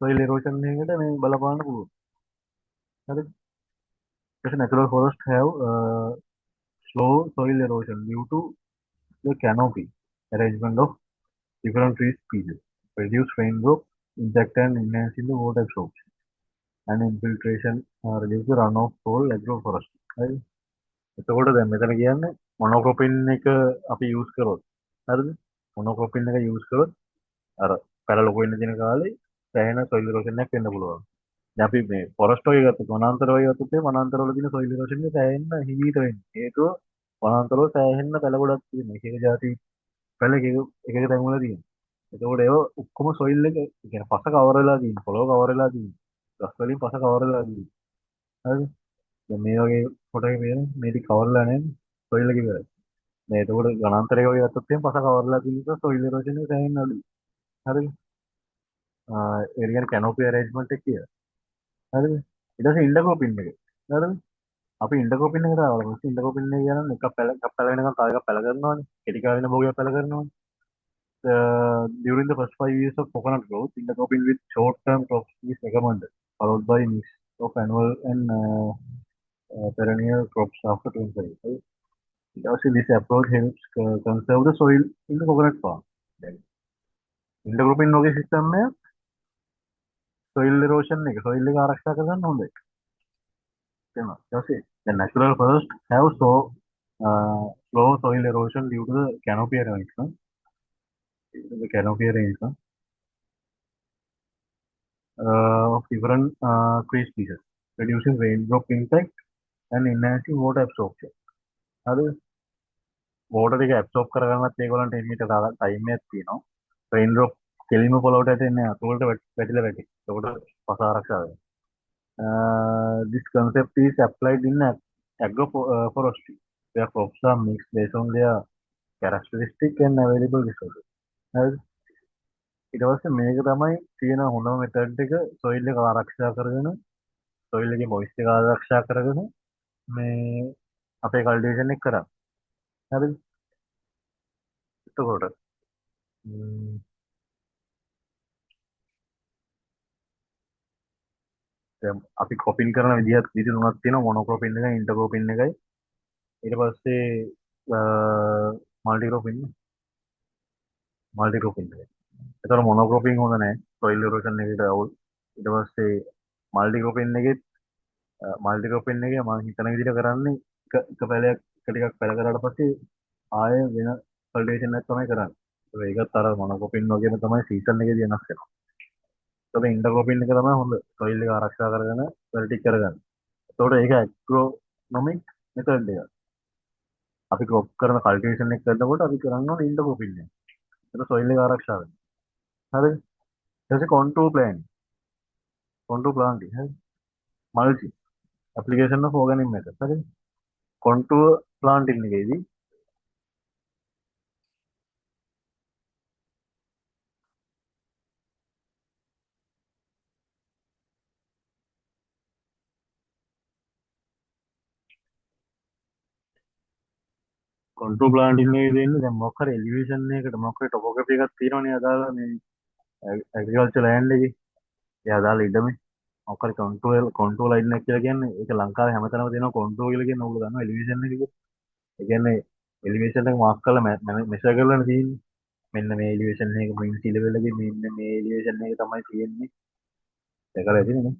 soil erosion එකකට මේ බලපාන්න පුළුවන්. හරිද? because natural forests have slow soil erosion due to the canopy arrangement of different tree species, reduce rainfall, inject and enhancing the water absorption, and infiltration reduce the runoff for agroforestry. හරිද? එතකොට දැන් මෙතන කියන්නේ මොනෝක්‍රොපින් එක අපි use කරොත් හරිද? මොනෝක්‍රොපින් එක යූස් කරොත් අර පැල ලොකු වෙන්න තියෙන කාලේ සෑහෙන soil erosion එකක් වෙන්න පුළුවන්. දැන් අපි මේ forest වගේ ගත්තොත් වනාන්තර වගේ ගත්තොත් ඒ වනාන්තර වල තියෙන soil erosion එක සෑහෙන්න හිමීට වෙන්නේ. හේතුව වනාන්තර වල සෑහෙන්න පැල ගොඩක් තියෙනවා. එක එක જાති පැල එක එක තැන් වල තියෙනවා. එතකොට ඒව ඔක්කොම soil එක කියන්නේ පස කවර වෙලා තියෙනවා. පොළොව කවර වෙලා තියෙනවා. ගස් වලින් පස කවර වෙලා තියෙනවා. හරිද? දැන් මේ වගේ ෆොටෝ එකේ පේන මේ ටික කවර් වෙලා නැහැ soil එක ඉවරයි. දැන් එතකොට වනාන්තරය වගේ ගත්තොත් එහෙනම් පස කවර් වෙලා තියෙන නිසා soil erosion එක සෑහෙන්න අඩුයි. හරිද? ඒ කියන්නේ canopy arrangement එක කියලා. හරිද? ඊට පස්සේ ඉන්ඩර්ක්‍රොපින් එක. හරිද? අපි ඉන්ඩර්ක්‍රොපින් එකට ආවම ඉන්ඩර්ක්‍රොපින් එක කියන්නේ එකක් පැල වෙනකන් තව එකක් පැල කරනවානේ. කෙටි කාලින භෝගයක් පැල කරනවානේ. During the first 5 years of coconut growth, intercropping with short-term crops is recommended, followed by mix of annual and perennial crops after 25 years. Also, this approach helps conserve the soil in the coconut farm. Intercropping වගේ system එක soil erosion එක ආරක්ෂා කරගන්න හොඳයි. තේරුණා? ඊට පස්සේ the natural forests have slow soil erosion due to the canopy arrangement. The canopy arrangement of different tree species, reducing raindrop impact and enhancing water absorption. හරිද? water එක absorb කරගන්නත් ඒගොල්ලන්ට එන්නට ටයිම් එකක් තියෙනවා. raindrop කෙලින්ම පොළොවට වැටෙන්නේ නැහැ. අතුලට වැටිලා වැටේ. ඒකට පස ආරක්ෂා වෙනවා. This concept is applied in agroforestry, where crops are mixed based on their characteristic and available resources. හරිද? ඊට පස්සේ මේක තමයි තියෙන හොඳම මෙතඩ් එක soil එක ආරක්ෂා කරගෙන soil එකේ moisture එක ආරක්ෂා කරගෙන මේ අපේ කල්ටිවේෂන් එක කරා. හරිද? එතකොට දැන් අපි කොපින් කරන විදිහත් විදි තුනක් තියෙනවා මොනෝක්‍රොපින් එකයි ඉන්ටර්ක්‍රොපින් එකයි ඊට පස්සේ මල්ටික්‍රොපින් මල්ටික්‍රොපින් එක. ඒතර මොනෝක්‍රොපින් හොඳ නැහැ සොයිල් ඉරෝෂන් එකට අවුල්. ඊට පස්සේ මල්ටික්‍රොපින් එකෙත් මල්ටික්‍රොපින් එකේ මම හිතන විදිහට කරන්නේ එක පැලයක් එක ටිකක් පැල කරාට පස්සේ ආයෙ වෙන කල්ටිවේෂන් එකක් තමයි කරන්නේ. ඒකත් අර මොනෝක්‍රොපින් වගේම තමයි සීසන් එකේදී වෙනස් වෙනවා. ඒතකොට ඉන්ටර්ක්‍රොපින් එක තමයි හොඳ සොයිල් එක ආරක්ෂා කරගෙන වෙල්ටික් කරගන්න. ඒතකොට ඒක ඇග්‍රොනොමික් මෙතඩ් එක. අපි ක්‍රොප් කරන කල්ටිවේෂන් එක කරනකොට අපි කරන්න ඕනේ ඉන්ටර්ක්‍රොපින් එක. ඒක සොයිල් එක ආරක්ෂා වෙනවා. හරිද? ඊට පස්සේ කොන්ට්‍රෝල් ප්ලෑන්. කොන්ට්‍රෝල් ප්ලාන්ටින් හරි. මල්චි ඇප්ලිකේෂන් of organism එක. හරිද? කොන්ට්‍රෝල් ප්ලාන්ටින් එකේදී කොන්ට්‍රෝල් ප්ලාන්ටින් එකේ දෙන්නේ දැන් මොකක් හරි එලිවේෂන් එකකට මොකක් හරි ටොපෝග්‍රැෆි එකක් තියෙනවනේ අදාළ මේ ඇග්‍රිකල්චර් ලෑන්ඩ් එකේ. ඒ අදාළ ඉඩමේ මොකක් හරි කොන්ට්‍රෝල් ලයින් එක කියලා කියන්නේ ඒක ලංකාවේ හැමතැනම තියෙනවා කොන්ට්‍රෝල් කියලා කියන්නේ ඕගොල්ලෝ දන්නවා එලිවේෂන් එක කියලා. ඒ කියන්නේ එලිවේෂන් එක මාක් කරලා මෙෂර් කරලානේ තියෙන්නේ. මෙන්න මේ එලිවේෂන් එක මින් සී ලෙවල් එකේ මෙන්න මේ එලිවේෂන් එක තමයි තියෙන්නේ. ඒකලා ඇතිනේ.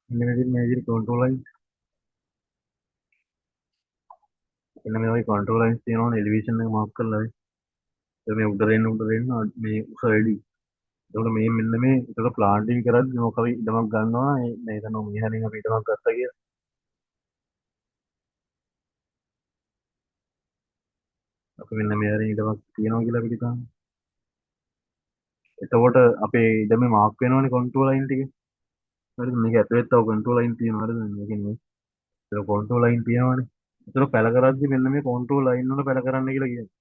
මෙන්න මේ විදිහට කොන්ට්‍රෝල් ලයින් එන්න මේ වගේ කොන්ට්‍රෝල් ලයින්ස් තියෙනවනේ එලිවේෂන් එක මාක් කරලා මේ උඩරෙන්න මේ උස වැඩි. එතකොට මේ මෙන්න මේ එතකොට ප්ලාන්ටින් කරද්දි මොකද ඉඩමක් ගන්නවා මේ හිතනවා මෙහරින් අපි ඉඩමක් ගත්තා කියලා. අපි මෙන්න මෙහරින් ඉඩමක් තියෙනවා කියලා අපි හිතනවා. එතකොට අපේ ඉඩමේ මාක් වෙනවනේ කොන්ට්‍රෝල් ලයින් ටික. හරිද? මේක ඇතුලේ තව කොන්ට්‍රෝල් ලයින් තියෙනවා. හරිද? මේකෙන් මේ ඒක කොන්ට්‍රෝල් ලයින් තියෙනවනේ. එතකොට පැල කරද්දි මෙන්න මේ කොන්ට්‍රෝල් ලයින් වල පැල කරන්න කියලා කියනවා.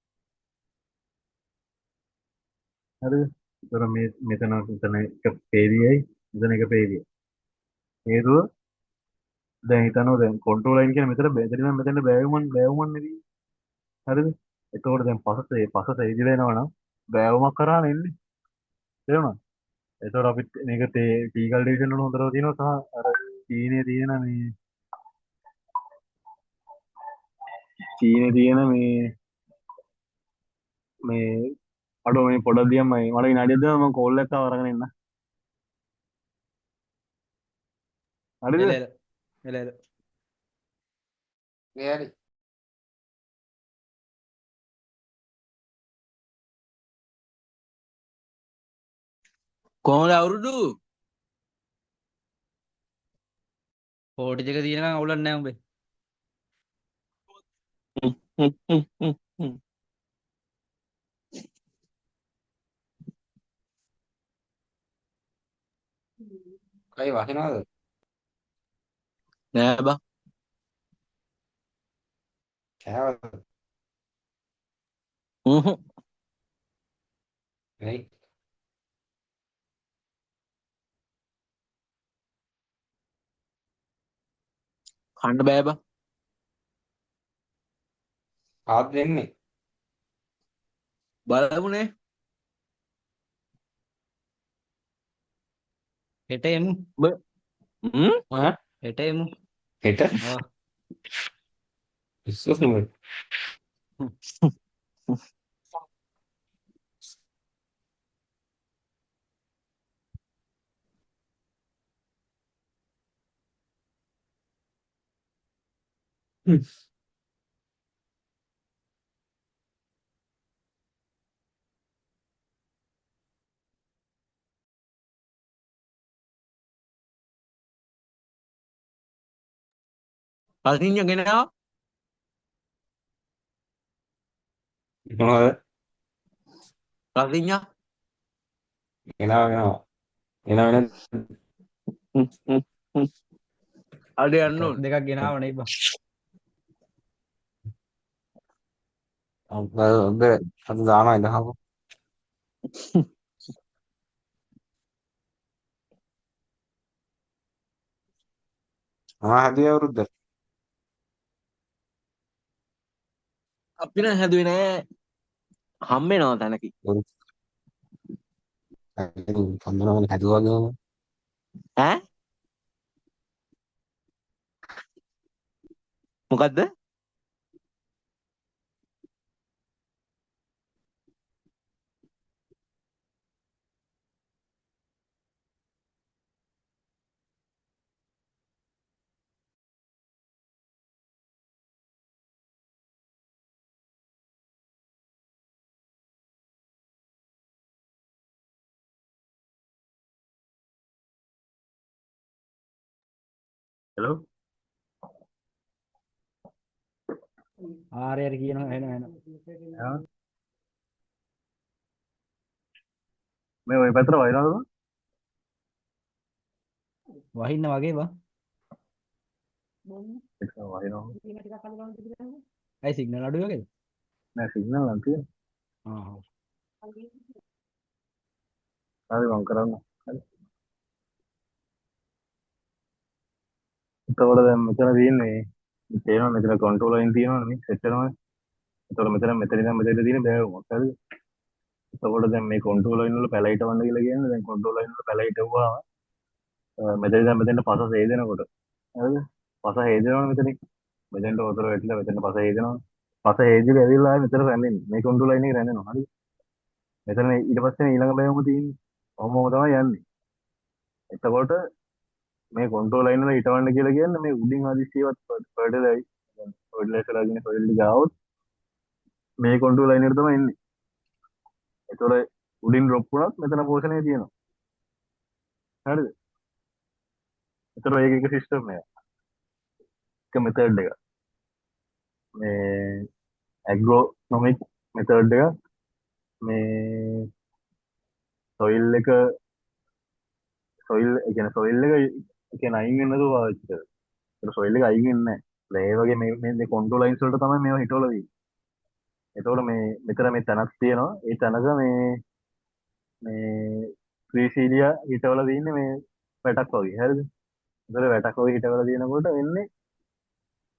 හරිද? එතකොට මේ මෙතන එක පේරියයි මෙතන එක පේරියයි. හේතුව දැන් හිතනවා දැන් කොන්ට්‍රෝල් ලයින් කියන්නේ මෙතන බෑවුමන් නෙවි. හරිද? එතකොට දැන් පසත ඉදිරිය එනවා නම් බෑවුමක් කරා එන්නේ. තේරුණාද? එතකොට අපි මේක ටී කල්ටිවේෂන් වල හොඳට තියෙනවා සහ අර චීනේ තියෙන මේ අඩෝ මේ පොඩක් දියම්මයි මට විනාඩියක් දෙන්න මම කෝල් එකක් ආව අරගෙන එන්න. හරිද? එල එල එල එල. හරි. කොහොමද අවුරුදු? කෝටි දෙක තියෙනකන් අවුලක් නැහැ උඹේ. කයි වහිනවද? නෑ බං. කෑවද? හ්ම්. වෙයි. කන්න බෑ බං. ආත් දෙන්නේ. බලමුනේ. හෙට එමු. ඔබ ඈ හෙට එමු. හෙට ආ Isso sim. Rafinha ගෙනාවා. මොනවද? Rafinha. එනවා. එනවා. හ්ම් හ්ම් හ්ම්. අඩ යන්න එකක් ඕන. දෙකක් ගෙනාව නේ බං. අද අද දානවා ඉඳහම. මම හැදුවේ අවුරුද්දට. අපි නම් හැදුවේ නෑ. හම්බ වෙනවා තැනකින්. පන්දනවල හැදුවාගම ඈ මොකද්ද? හෙලෝ ආරයට කියනවා එන මේ ඔය පැත්තට වයින්නවද වහින්න වගේ බං. ඒක වයින්නවා ඇයි සිග්නල් අඩු වගේද? නෑ සිග්නල් නම් තියෙනවා ආ. හරි මං කරන්න හරි එතකොට දැන් මෙතන තියෙන්නේ තේරෙනවා මෙතන කන්ට්‍රෝල් ලයින් තියෙනවනේ මේ සෙට් වෙනවනේ එතකොට මෙතන ඉඳන් මෙතන තියෙන බෑවුමක් හරිද එතකොට දැන් මේ කන්ට්‍රෝල් ලයින් වල පැලයිට වන්න කියලා කියන්නේ දැන් කන්ට්‍රෝල් ලයින් වල පැලයිට වුවාම මෙතන ඉඳන් මෙතෙන්ට පස හේදෙනකොට හරිද පස හේදෙනවනේ මෙතනින් මෙතෙන්ට වතුර වැටිලා මෙතෙන්ට පස හේදෙනවා පස හේදිලා ඇවිල්ලා ආයෙ මෙතන රැඳෙන්නේ මේ කන්ට්‍රෝල් ලයින් එක රැඳෙනවා හරිද මෙතන ඊට පස්සේ ඊළඟ බෑවුම තියෙන්නේ ඔහොම තමයි යන්නේ එතකොට මේ කන්ට්‍රෝල් ලයින් වල හිටවන්න කියලා කියන්නේ මේ උඩින් හදිස්සියවත් පර්ඩලයි පර්ඩලයිස්ලාගෙන පර්ඩලි ගාවොත් මේ කන්ට්‍රෝල් ලයින් එකට තමයි එන්නේ එතකොට උඩින් ඩ්‍රොප් වුණත් මෙතන පෝෂණය තියෙනවා හරිද එතකොට ඒක එක සිස්ටම් එකක් එක මෙතඩ් එකක් මේ ඇග්‍රොනොමික් මෙතඩ් එකක් මේ සොයිල් එක සොයිල් කියන්නේ සොයිල් එක කියන්නේ අයින් වෙන්නද පාවිච්චි කරන්නේ ඒක සොයිල් එක අයින් වෙන්නේ නැහැ ඒ වගේ මේ කන්ට්‍රෝල් ලයින්ස් වලට තමයි මේවා හිටවලා තියෙන්නේ එතකොට මේ මෙතන මේ තැනක් තියෙනවා ඒ තැනක මේ ක්‍රීසීලියා හිටවලා තියෙන්නේ මේ වැටක් වගේ හරිද ඒතර වැටක් වගේ හිටවලා තියෙනකොට වෙන්නේ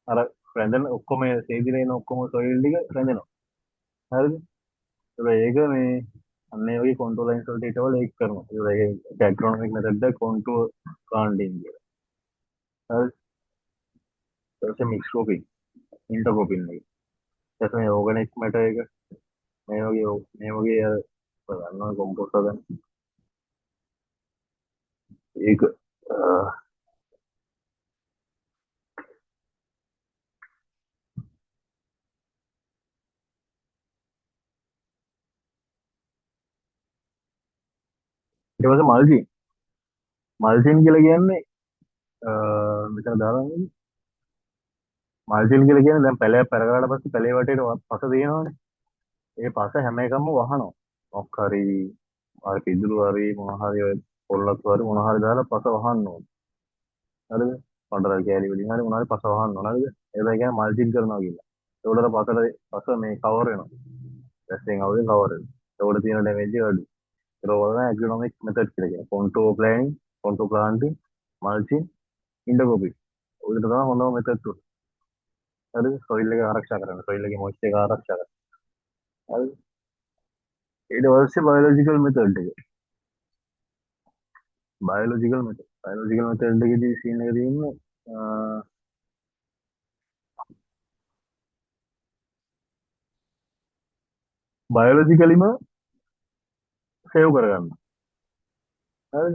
අර රැඳෙන ඔක්කොම සේදිලා එන ඔක්කොම සොයිල් ටික රැඳෙනවා හරිද ඒක මේ අන්න ඒ වගේ කන්ට්‍රෝල් ලයින්ස් වලට හිටවලා ඒක කරනවා ඒක ඇග්‍රොනොමික් මෙතඩ් එක කන්ට්‍රෝල් කාන්ඩින් කියලා හරි ඊට පස්සේ මික්ස් කොපින් ඉන්ටර් කොපින් එක ඊට පස්සේ මේ ඕගනික් මැටර් එක මේ වගේ අර ගන්නවා කොම්පෝස්ට් හදන්න ඒක ඊට පස්සේ මල්චින් කියලා කියන්නේ මෙතන දාලා මල්චින් කියලා කියන්නේ දැන් පැලයක් පැරගාට පස්සේ පැලේ වටේට පස තියෙනවනේ ඒ පස හැම එකම වහනවා මොක් හරි අර පිදුරු හරි මොන හරි ඔය පොල්ලක් හරි මොන හරි දාලා පස වහන්න ඕනේ හරිද පොඩර කෑලි වලින් හරි මොන හරි පස වහන්න ඕනේ හරිද ඒක කියන්නේ මල්චින් කරනවා කියලා ඒකට පස මේ කවර් වෙනවා දැස්යෙන් අවුලෙන් කවර් වෙනවා ඒකට තියෙන ඩැමේජ් එක අඩුයි ඒක වල ඇග්‍රොනොමික් මෙතඩ් කියලා කියන්නේ කොන්ට්‍රෝල් ප්ලෑනින් කොන්ට්‍රෝල් ප්ලාන්ටින් මල්චින් ඉන්ඩෝගොපි ඔය තමයි හොඳම මෙතඩ් තුන හරිද සොයිල් එක ආරක්ෂා කරන්න සොයිල් එකේ මොයිස්චර් එක ආරක්ෂා කරන්න හරිද ඊට පස්සේ බයොලොජිකල් මෙතඩ් එක බයොලොජිකල් මෙතඩ් එකේදී සීන් එක තියෙන්නේ බයොලොජිකලිම සේව් කරගන්න. හරිද?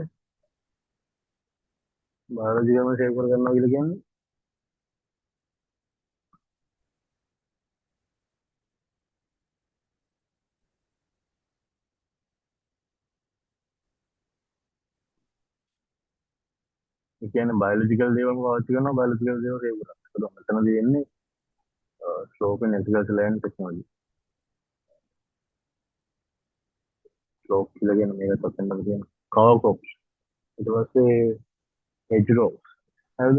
බයොලොජිකලිම සේව් කරගන්නවා කියලා කියන්නේ බයොලොජිකල් දේවල් පාවිච්චි කරනවා බයොලොජිකල් දේවල් සේව් කරන්න. ඒක මෙතනදී එන්නේ slope and ethical land technology. Slope කියලා කියන්නේ මේකට පස්සෙන් තියෙන cover crops. ඊට පස්සේ hedge rows. හරිද?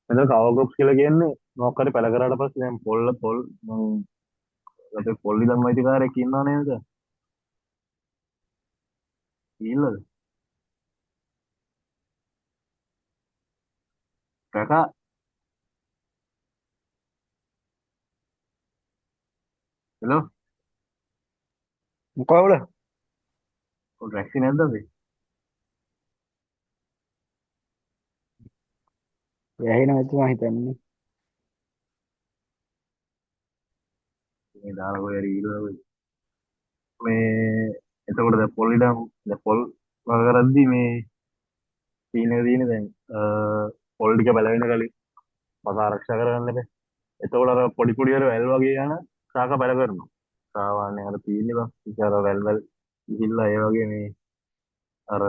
මෙතන cover crops කියලා කියන්නේ මොකක් හරි පැල කරාට පස්සේ දැන් පොල් අපේ පොල් ඉදන් අයිතිකාරයෙක් ඉන්නවා නේද? ඉන්නද? කකා හෙලෝ මොකවුල ඔය ටැක්සි නැද්ද අපි? ඇහෙන ඇතුම හිතන්නේ මේ දාලා කොහේ හරි ඊළඟ මේ එතකොට දැන් පොල් ඉදන් දැන් පොල් වග කරද්දි මේ සීන් එක තියෙන්නේ දැන් පොල් ටික බැලවෙන කලින් පස ආරක්ෂා කරගන්න බෑ. එතකොට අර පොඩි පොඩි අර වැල් වගේ යන ශාක පැල කරනවා. සාමාන්‍යයෙන් අර තියෙන්නේ බං. ඉතින් අර වැල් ගිහිල්ලා ඒ වගේ මේ අර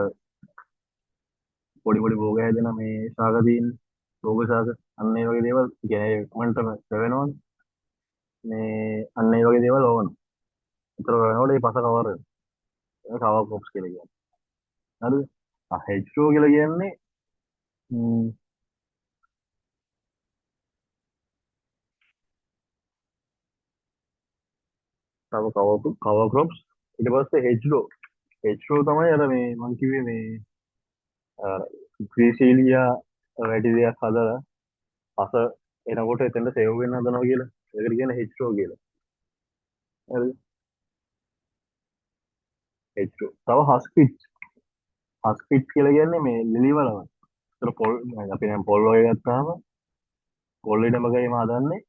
පොඩි පොඩි භෝග හැදෙන මේ ශාක තියෙන්නේ. භෝග ශාක. අන්න ඒ වගේ දේවල් කියන්නේ කමෙන්ට් එක වෙනවනේ. මේ අන්න ඒ වගේ දේවල් ඕන. ඒතර වෙනකොට මේ පස කවර් වෙනවා. ඒක කවර් කොප්ස් කියලා කියන්නේ. හරිද? හෙජ්රෝ කියලා කියන්නේ තව කවර් ක්‍රොප්ස් ඊට පස්සේ හෙජ්රෝ තමයි අර මේ මං කිව්වේ මේ ක්‍රීසීලියා වැඩි දෙයක් හදලා පස එනකොට එතෙන්ට සේව් වෙන්න හදනවා කියලා. ඒකට කියන්නේ හෙජ්රෝ කියලා. හරිද? හෙජ්රෝ. තව හස්පිට් කියලා කියන්නේ මේ ලිලි වලම. ඒතර පොල් අපි දැන් පොල් වගේ ගත්තාම පොල් ඉඩමකයිම හදන්නේ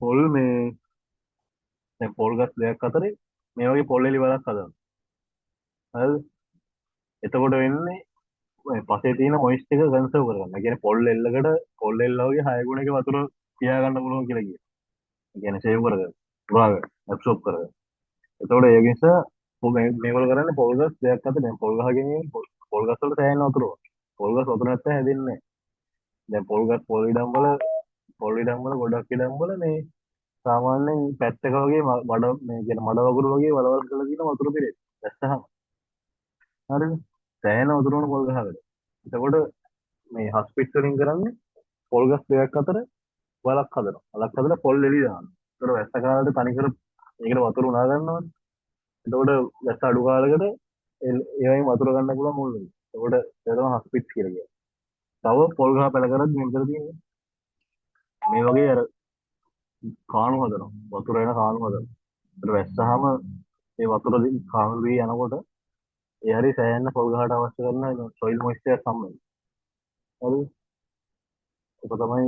පොල් මේ දැන් පොල් ගස් දෙකක් අතරේ මේ වගේ පොල් එලි වලක් හදනවා. හරිද? එතකොට වෙන්නේ ඔය පසේ තියෙන මොයිස්චර් එක කන්සර්ව් කරගන්න. ඒ කියන්නේ පොල් එල්ල වගේ 6 ගුණයක වතුර තියා ගන්න පුළුවන් කියලා කියනවා. ඒ කියන්නේ සේව් කරගන්න. පුරාගෙන ඇබ්සෝබ් කරගන්න. එතකොට ඒ නිසා මේගොල්ලෝ කරන්නේ පොල් ගස් දෙකක් අතර දැන් පොල් ගහ ගෙනියන පොල් ගස් වල සෑහෙන වතුර ඕන. පොල් ගස් වතුර නැත්නම් හැදෙන්නේ නැහැ. දැන් පොල් ඉඩම් වල ගොඩක් ඉඩම් වල මේ සාමාන්‍යයෙන් පැත්තක වගේ මේ කියන මඩ වගුරු වගේ වලවල් කරලා තියෙන වතුර පිරෙන්නේ. දැස්සහම. හරිද? සෑහෙන වතුර ඕන පොල් ගහකට. එතකොට මේ හස්පිට් වලින් කරන්නේ පොල් ගස් දෙකක් අතර වලක් හදනවා. වලක් හදලා පොල් එලි දානවා. ඒතකොට වැස්ස කාලේ තනිකර මේකට වතුර උනා ගන්නවනේ. එතකොට වැස්ස අඩු කාලයකට ඒවයින් වතුර ගන්න පුළුවන් මුල් වෙනවා. එතකොට ඒක තමයි හස්පිට් කියලා කියන්නේ. තව පොල් ගහ පැල කරද්දි මෙතන තියෙන්නේ මේ වගේ අර කාණු හදනවා. වතුර එන කාණු හදනවා. ඒතර වැස්සහම මේ වතුර කාණු දී යනකොට ඒ හරි සෑහෙන පොල් ගහට අවශ්‍ය කරන සොයිල් මොයිස්චර් සම්මත. හරිද? ඒක තමයි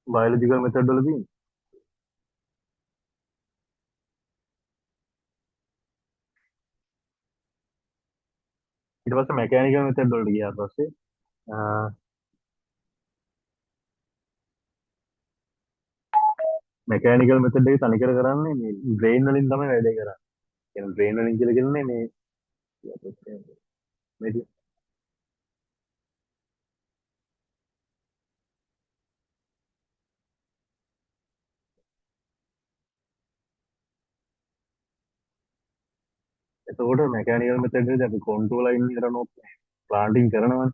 බයොලොජිකල් මෙතඩ් වල තියෙන්නේ. ඊට පස්සේ මෙකැනිකල් මෙතඩ් වලට ගියාට පස්සේ මෙකැනිකල් මෙතඩ් එක තනිකර කරන්නේ මේ බ්‍රේන් වලින් තමයි වැඩේ කරන්නේ. කියන්නේ බ්‍රේන් වලින් කියලා කියන්නේ මේ එතකොට මෙකැනිකල් මෙතඩ් එකදී අපි කොන්ට්‍රෝල් ලයින් එකට නෝ ප්ලාන්ටින් කරනවනේ.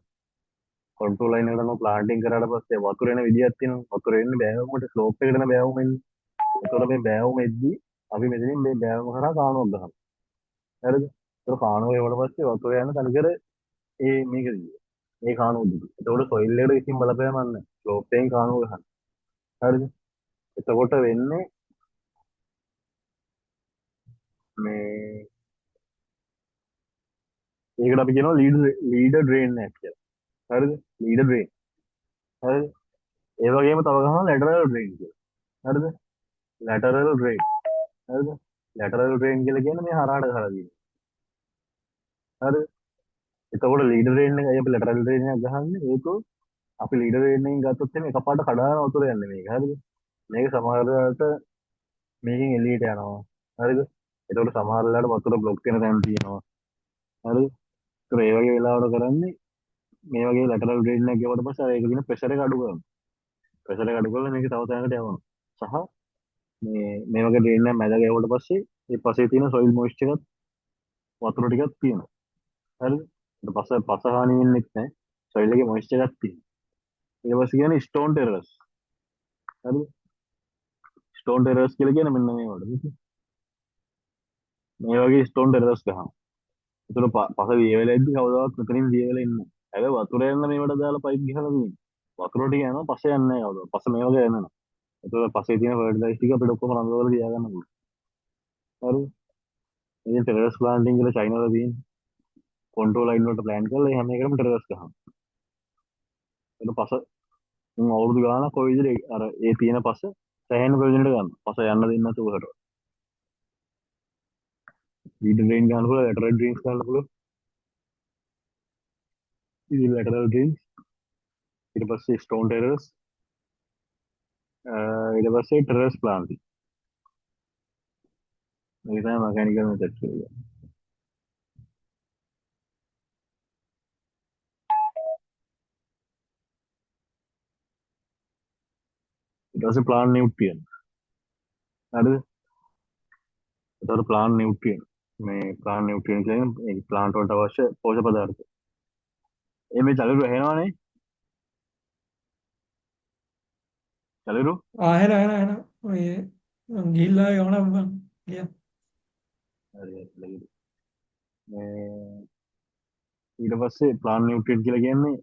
කොන්ට්‍රෝල් ලයින් එකට නෝ ප්ලාන්ටින් කරාට පස්සේ වතුර එන විදියක් තියෙනවා. වතුර එන්නේ බෑවුමට ස්ලෝප් එකකට එන බෑවුම එන්නේ. එතකොට මේ බෑවුම එද්දි අපි මෙතනින් මේ බෑවුම කරා කාණුවක් ගහනවා. හරිද? ඒක කාණුව එවුවට පස්සේ වතුර යන තනිකර මේක දිගේ. මේ කාණුව දිගේ. එතකොට සොයිල් එකට කිසිම බලපෑමක් නැහැ. ස්ලෝප් එකෙන් කාණුව ගහනවා. හරිද? එතකොට වෙන්නේ මේ ඒකට අපි කියනවා ලීඩර් ඩ්‍රේන් එකක් කියලා. හරිද? Leader drain. හරිද? ඒ වගේම තව ගහනවා lateral drain කියලා. හරිද? lateral drain. හරිද? lateral drain කියලා කියන්නේ මේ හරහාට ගහලා තියෙන. හරිද? එතකොට leader drain එක අපි lateral drain එකක් ගහන්නේ ඒක අපි leader drain එකෙන් ගත්තොත් එimhe එකපාරට කඩාන වතුර යන්නේ මේක. හරිද? මේක සමහර වෙලාවට මේකෙන් එළියට යනවා. හරිද? එතකොට සමහර වෙලාවට වතුර බ්ලොක් වෙන තැන් තියෙනවා. හරිද? ඒතර ඒ වගේ වෙලාවට කරන්නේ මේ වගේ lateral drain එකක් ගෙවට පස්සේ අර ඒක දින pressure එක අඩු කරනවා. pressure එක අඩු කරලා මේක තව තැනකට යවනවා. සහ මේ වගේ drain එකක් මැද ගැහුවට පස්සේ ඒ පස්සේ තියෙන soil moisture එකත් වතුර ටිකක් තියෙනවා. හරිද? ඊට පස්සේ පස හානි වෙන්නේ නැහැ. soil එකේ moisture එකක් තියෙනවා. ඊට පස්සේ කියන්නේ stone terrace. හරිද? stone terrace කියලා කියන්නේ මෙන්න මේවට. මේ වගේ stone terrace ගහනවා. ඒතර පස දිය වෙලා ඉද්දි කවදාවත් මෙතනින් දිය වෙලා ඉන්නේ නැහැ. හැබැයි වතුර යන මේවට දාලා පයිප් ගහලා තියෙනවා. වතුර ටික යනවා පස්සේ යන්නේ නැහැ කවදාවත්. පස්සේ මේ වගේ යනවා. ඒතකොට පස්සේ තියෙන ෆර්ටිලයිසර් ටික අපිට ඔක්කොම රඳවලා තියාගන්න පුළුවන්. හරිද? ඉතින් ටෙරස් ප්ලාන්ටින් කියලා චයිනාවල තියෙන කොන්ට්‍රෝල් ලයින් වලට ප්ලෑන් කරලා ඒ හැම එකකම ටෙරස් ගහනවා. ඒක පස්ස උන් අවුරුදු ගානක් ඔය විදිහට අර ඒ තියෙන පස්ස සෑහෙන ප්‍රයෝජනෙට ගන්න. පස්ස යන්න දෙන්නේ නැතුව උකට. ලීඩ් ඩ්‍රේන් ගන්න පුළුවන්, ලැටරල් ඩ්‍රේන්ස් ගන්න පුළුවන්. ඉතින් ලැටරල් ඩ්‍රේන්ස් ඊට පස්සේ ස්ටෝන් ටෙරස් ඊට පස්සේ ටෙරස් ප්ලාන්ටින්. මේක තමයි මැකැනිකල් මෙතඩ් කියන්නේ. ඊට පස්සේ ප්ලාන්ට් නියුට්‍රියන්ට්. හරිද? ඒතකොට ප්ලාන්ට් නියුට්‍රියන්ට් මේ ප්ලාන්ට් නියුට්‍රියන්ට් කියන්නේ ඒ ප්ලාන්ට් වලට අවශ්‍ය පෝෂක පදාර්ථ. මේ චලිරු ඇහෙනවනේ. චලිරු එහෙන ඔය ගිහිල්ලා යවනම් බං ගියා. හරි හරි. මේ ඊට පස්සේ ප්ලාන්ට් නියුට්‍රියන්ට් කියලා කියන්නේ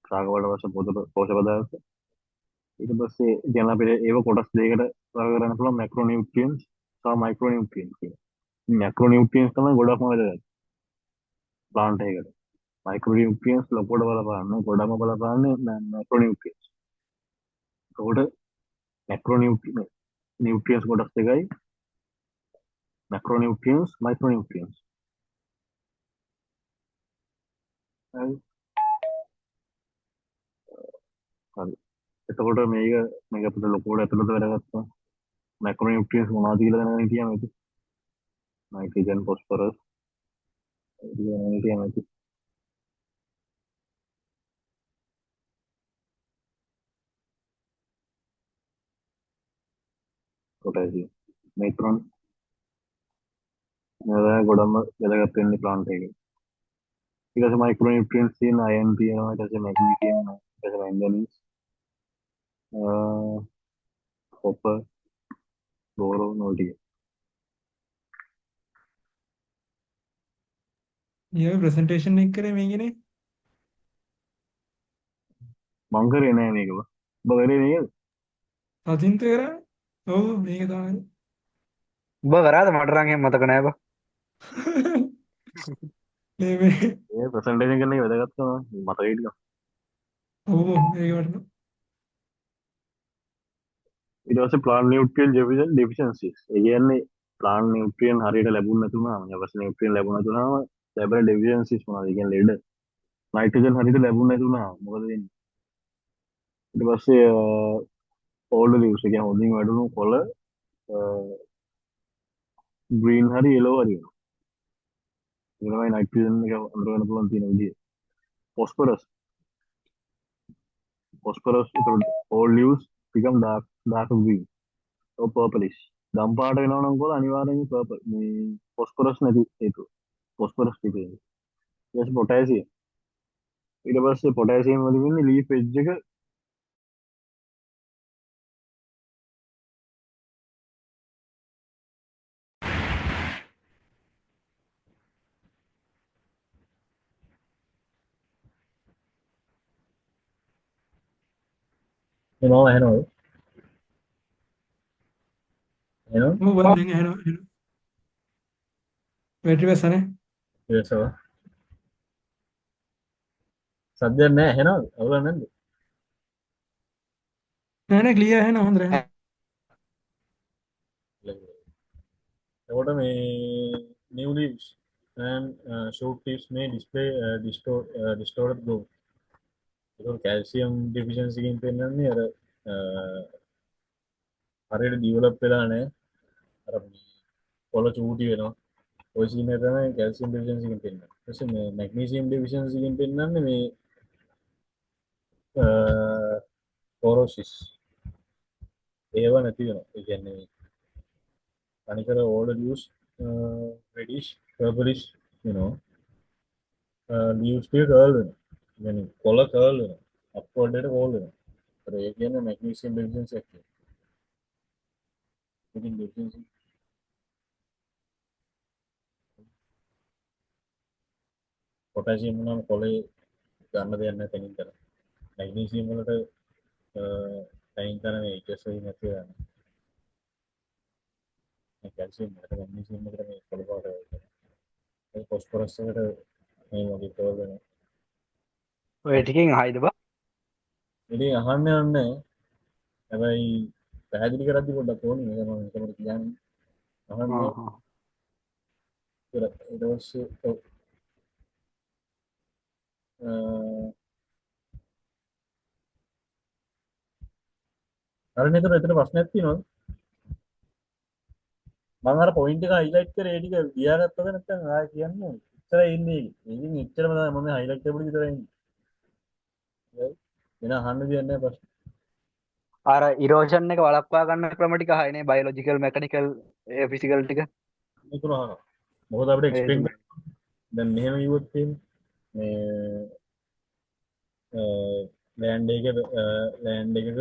ශාක වලට අවශ්‍ය පෝෂක පදාර්ථ. ඊට පස්සේ දැන් අපිට ඒව කොටස් දෙකකට වර්ග කරන්න පුළුවන් මැක්‍රෝ නියුට්‍රියන්ට්ස් සහ මයික්‍රෝ නියුට්‍රියන්ට්ස් කියලා. මැක්‍රෝ නියුට්‍රියන්ට්ස් තමයි ගොඩක්ම වැදගත් ප්ලාන්ට් එකකට. මයික්‍රෝ නියුට්‍රියන්ට්ස් ලොකුවට බලපාන්නේ ගොඩක්ම බලපාන්නේ මැක්‍රෝ නියුට්‍රියන්ට්ස්. ඒකට මැක්‍රෝ නියුට්‍රියන්ට්ස් කොටස් දෙකයි මැක්‍රෝ නියුට්‍රියන්ට්ස් මයික්‍රෝ නියුට්‍රියන්ට්ස්. හරි. එතකොට මේක අපිට ලොකුවට ඇතුළත වැඩගත්තා. මැක්‍රෝ නියුට්‍රියන්ට්ස් මොනවද කියලා දැනගෙන හිටියම ඇති. නයිට්‍රජන් ෆොස්ෆරස් ඉතින් හිටියම ඇති. පොටෑසියම් නයිට්‍රෝන් මේවා ගොඩක්ම වැදගත් වෙන්නේ ප්ලාන්ට් එකේ. ඊට පස්සේ මයික්‍රෝ නියුට්‍රියන්ට්ස් තියෙන අයන් තියෙනවා ඊට පස්සේ මැග්නීසියම් ඊට පස්සේ මැංගනීස් කොපර් බෝරෝන් වගේ. ඊයේ ප්‍රසන්ටේෂන් එක කරේ මේකනේ. මං කරේ නෑ මේක. ඔබ කරේ නේද? අදින්ත කරා. ඔව් මේක තමයි. උඹ කරාද මට නම් එහෙම මතක නෑ බා. මේ ඒ ප්‍රසන්ටේෂන් කරන එක වැදගත් තමයි මතක හිටිනවා. ඔව් මේක වටන. ඊට පස්සේ ප්ලාන්ට් නියුට්‍රියන් ඩෙෆිෂියන්සිස්. ඒ කියන්නේ ප්ලාන්ට් නියුට්‍රියන් හරියට ලැබුණ නැතුනම ඊපස්සේ නියුට්‍රියන් ලැබුණ නැතුනම ලැබෙන ඩෙෆිෂියන්සිස් මොනවද? ඒ කියන්නේ ලෙඩ. නයිට්‍රජන් හරියට ලැබුණ නැතුනම මොකද වෙන්නේ? ඊට පස්සේ ඕල්ඩ් ලීව්ස් එක හොඳින් වැඩුණු කොළ ග්‍රීන් හරි yellow හරි වෙනවා. ඒ තමයි නයිට්‍රජන් එක අඳුරගන්න පුළුවන් තියෙන විදිය. phosphorus all leaves become dark green or purplish. දම් පාට වෙනවා නම් කොළ අනිවාර්යෙන්ම purple මේ phosphorus නැති හේතුව. phosphorus ටිකේ. ඊට පස්සේ potassium. ඊට පස්සේ potassium වලින් වෙන්නේ leaf edge එක මේ මම ඇහෙනවද? ඇහෙනවද? ඔව් බං දැන් ඇහෙනවා. බැටරි වැස්සනේ. ඒසව. සද්දයක් නැහැ ඇහෙනවද? අවුලක් නැද්ද? නෑ නෑ ක්ලියර් ඇහෙනවා හොඳට ඇහෙනවා. එතකොට මේ new leaves and shoot tips may display distorted growth. ඒක කැල්සියම් ඩෙෆිෂියන්සි එකෙන් පෙන්නන්නේ අර හරියට ඩිවලොප් වෙලා නැහැ. අර පොළ චූටි වෙනවා. ඔය සීන් එක තමයි කැල්සියම් ඩෙෆිෂියන්සි එකෙන් පෙන්නන්නේ. ඊට පස්සේ මේ මැග්නීසියම් ඩෙෆිෂියන්සි එකෙන් පෙන්නන්නේ මේ පොරොසිස් ඒව නැති වෙනවා. ඒ කියන්නේ තනිකර all leaves reddish purplish you know leaves ටික curl වෙනවා. يعني කොළ curl වෙනවා. upward එකට curl වෙනවා. ඒ කියන්නේ මැග්නීසියම් ඩෙෆිෂියන්සි එකක්. ඉතින් ඩෙෆිෂියන්සි පොටෑසියම් නම් කොළේ ගන්න දෙයක් නැහැ තනින් කරා. මැග්නීසියම් වලට තනින් කරන මේ HS වලින් නැති වෙනවා. මේ කැල්සියම් වලට මැග්නීසියම් වලට මේ කොළ පාට වෙනවා. ඒ ෆොස්ෆරස් එකට මේ වගේ curl වෙනවා. ඔය ටිකෙන් හයිද බා ඉතින් අහන්න යන්නේ හැබැයි පැහැදිලි කරද්දි පොඩ්ඩක් ඕනේ මේක මම හිතමු කියන්නේ අහන්නේ ඊට පස්සේ අර නේද එතන ප්‍රශ්නයක් තියෙනවද මම අර පොයින්ට් එක හයිලයිට් කරේ ඒ ටික ගියාගත්තද නැත්නම් ආයෙ කියන්නේ ඉතල ඉන්නේ ඉතින් එච්චරම තමයි මම හයිලයිට් කරපු විතර ඉන්නේ වෙන අහන්න දෙයක් නැහැ ප්‍රශ්න අර ඉරෝෂන් එක වළක්වා ගන්න ක්‍රම ටික හයිනේ බයොලොජිකල් මැකනිකල් ෆිසිකල් ටික මේක අහනවා මොකද අපිට ඒ එක්ස්ප්ලেইন තුන. දැන් මෙහෙම කිව්වොත් තියෙන්නේ මේ ලෑන්ඩ් එකක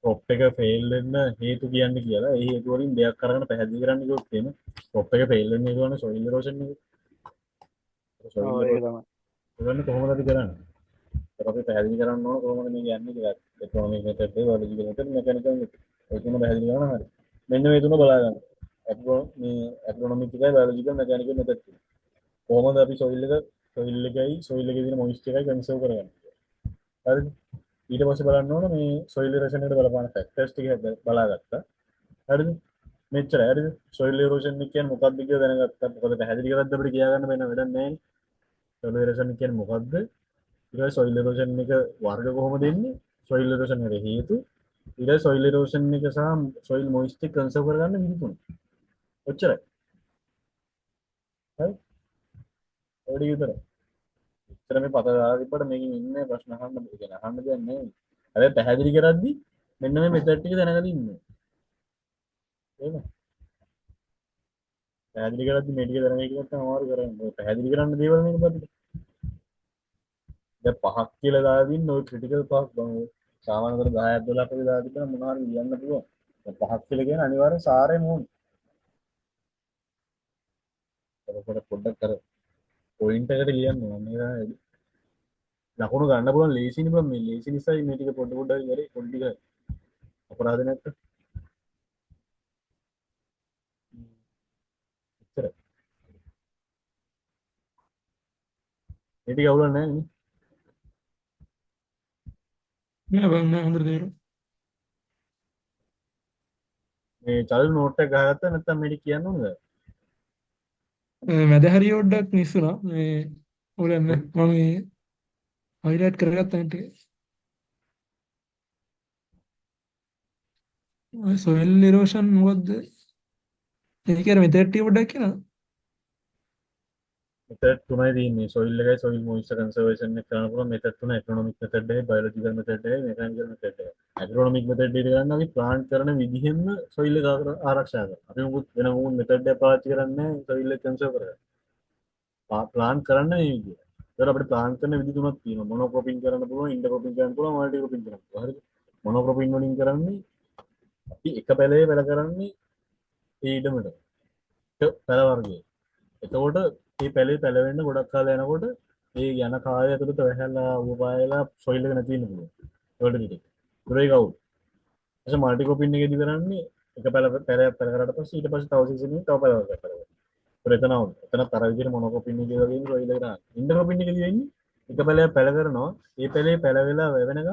ප්‍රොප් එක ෆේල් වෙන්න හේතු කියන්න කියලා ඒ හේතු වලින් දෙයක් අරගෙන පැහැදිලි කරන්න කිව්වොත් එහෙම ප්‍රොප් එක ෆේල් වෙන්න හේතු වන සොයිල් ඉරෝෂන් එක සොයිල් ඔව් ඒක තමයි. ඉරෝෂන් කොහොමද අපි කරන්නේ ඒක අපි පැහැදිලි කරන්න ඕන කොහොමද මේ යන්නේ කියලා ඉකොනොමික් මෙතඩ් එක බයොලොජිකල් මෙතඩ් මෙකැනිකල් මෙතඩ් ඒ තුන පැහැදිලි කරනවා හරි මෙන්න මේ තුන බලා ගන්න මේ ඇග්‍රොනොමික් එකයි බයොලොජිකල් මෙකැනිකල් මෙතඩ් කොහොමද අපි සොයිල් එකේ තියෙන මොයිස්චර් එකයි කන්සර්ව් කරගන්නේ හරිද ඊට පස්සේ බලන්න ඕන මේ සොයිල් ඉරෝෂන් එකට බලපාන ෆැක්ටර්ස් ටික බලාගත්තා හරිද මෙච්චරයි හරිද සොයිල් ඉරෝෂන් කියන්නේ මොකක්ද කියලා දැනගත්තා මොකද පැහැදිලි කරද්දී අපිට කියා ගන්න වෙන වැඩක් නැහැ සොයිල් ඉරෝෂන් කියන්නේ මොකක්ද ඊට පස්සේ සොයිල් ඉරෝෂන් එක වර්ග කොහොමද එන්නේ සොයිල් ඉරෝෂන් එකට හේතු ඊට පස්සේ සොයිල් ඉරෝෂන් එක සහ සොයිල් මොයිස්චර් කන්සර්ව් කරගන්න විදි තුන ඔච්චරයි හරි ඔය ටික විතරයි ඉතල මේ පත දාලා තිබ්බට මේකෙන් ඉන්නේ ප්‍රශ්න අහන්න කියන අහන්න දෙයක් නැහැ. හැබැයි පැහැදිලි කරද්දි මෙන්න මේ මෙතඩ් ටික දැනගෙන ඉන්න. එහෙම. පැහැදිලි කරද්දි මේ ටික දැනගෙන ඉන්න නැත්නම් අමාරු කරන්නේ. පැහැදිලි කරන්න දේවල් නේ අපිට. දැන් පහක් කියලා දාලා දින්න ඔය ක්‍රිටිකල් පහක් බං. සාමාන්‍ය කර 10ක් 12ක් වගේ දාලා තිබ්බම මොනවා හරි ලියන්න පුළුවන්. දැන් පහක් කියලා කියන්නේ අනිවාර්යෙන් සාරෙම ඕනේ. ඒක පොඩ්ඩක් කර පොයින්ට් එකට ලියන්න ඕනේ. නේද? ලකුණු ගන්න පුළුවන් ලේසිනේ බං මේ ලේසි නිසා මේ ටික පොඩ පොඩ හරි කරේ පොඩි ටික අපරාධ නැත්නම් ඉතර ඒ ටික අවුලක් නැහැ නේ නෑ බං නෑ හොඳට තේරෙනවා. මේ චල් නෝට් එක ගහගත්තා නැත්නම් මේ ටික කියන්න ඕනද මැද හරිය පොඩ්ඩක් මිස් වුණා. මේ ඕලන්න මම මේ හයිලයිට් කරගත්තා මේ ටික. ඔය සොයිල් ඉරෝෂන් මොකද්ද? ඒක අර මෙතඩ් ටික පොඩ්ඩක් කියනවා. මෙතඩ් තුනයි තියෙන්නේ සොයිල් එකයි සොයිල් මොයිස්චර් කන්සර්වේෂන් එක කරන්න පුළුවන් මෙතඩ් තුන එකොනොමික් මෙතඩ් එකයි බයොලොජිකල් මෙතඩ් එකයි මෙකැනිකල් මෙතඩ් එකයි ඇග්‍රොනොමික් මෙතඩ් එක ගන්න අපි ප්ලාන්ට් කරන විදිහෙන්ම සොයිල් එක ආරක්ෂා කරනවා අපි මොකුත් වෙන මොකුත් මෙතඩ් එක පාවිච්චි කරන්නේ නැහැ සොයිල් එක කන්සර්ව් කරගන්න ප්ලාන්ට් කරන්න මේ විදිහ ඒතර අපිට ප්ලාන්ට් කරන විදි තුනක් තියෙනවා මොනෝක්‍රොපින් කරන්න පුළුවන් ඉන්ටර්ක්‍රොපින් කරන්න පුළුවන් මල්ටි ක්‍රොපින් කරන්න පුළුවන් හරිද මොනෝක්‍රොපින් වලින් කරන්නේ අපි එක පැලේ වැඩ කරන්නේ ඒ ඉඩමට පැල වර්ගයේ එතකොට මේ පැලේ පැලවෙන්න ගොඩක් කාලය යනකොට ඒ යන කාලය ඇතුළත වැහැලා උපායලා සොයිල් එක නැති වෙන්න පුළුවන්. ඒකට ටික. ඒක අවුල්. එතකොට මල්ටි ක්‍රොපින් එකේදී කරන්නේ එක පැලයක් පැල කරාට පස්සේ ඊට පස්සේ තව සීසන් එකක් තව පැලයක් කරනවා. ඒක එතන අවුල්. එතන තර විදිහට මොනෝක්‍රොපින් එකේ වගේම සොයිල් එක ගන්න. ඉන්ටර්ක්‍රොපින් එකේදී වෙන්නේ එක පැලයක් පැල කරනවා. ඒ පැලේ පැල වෙලා වෙනකන්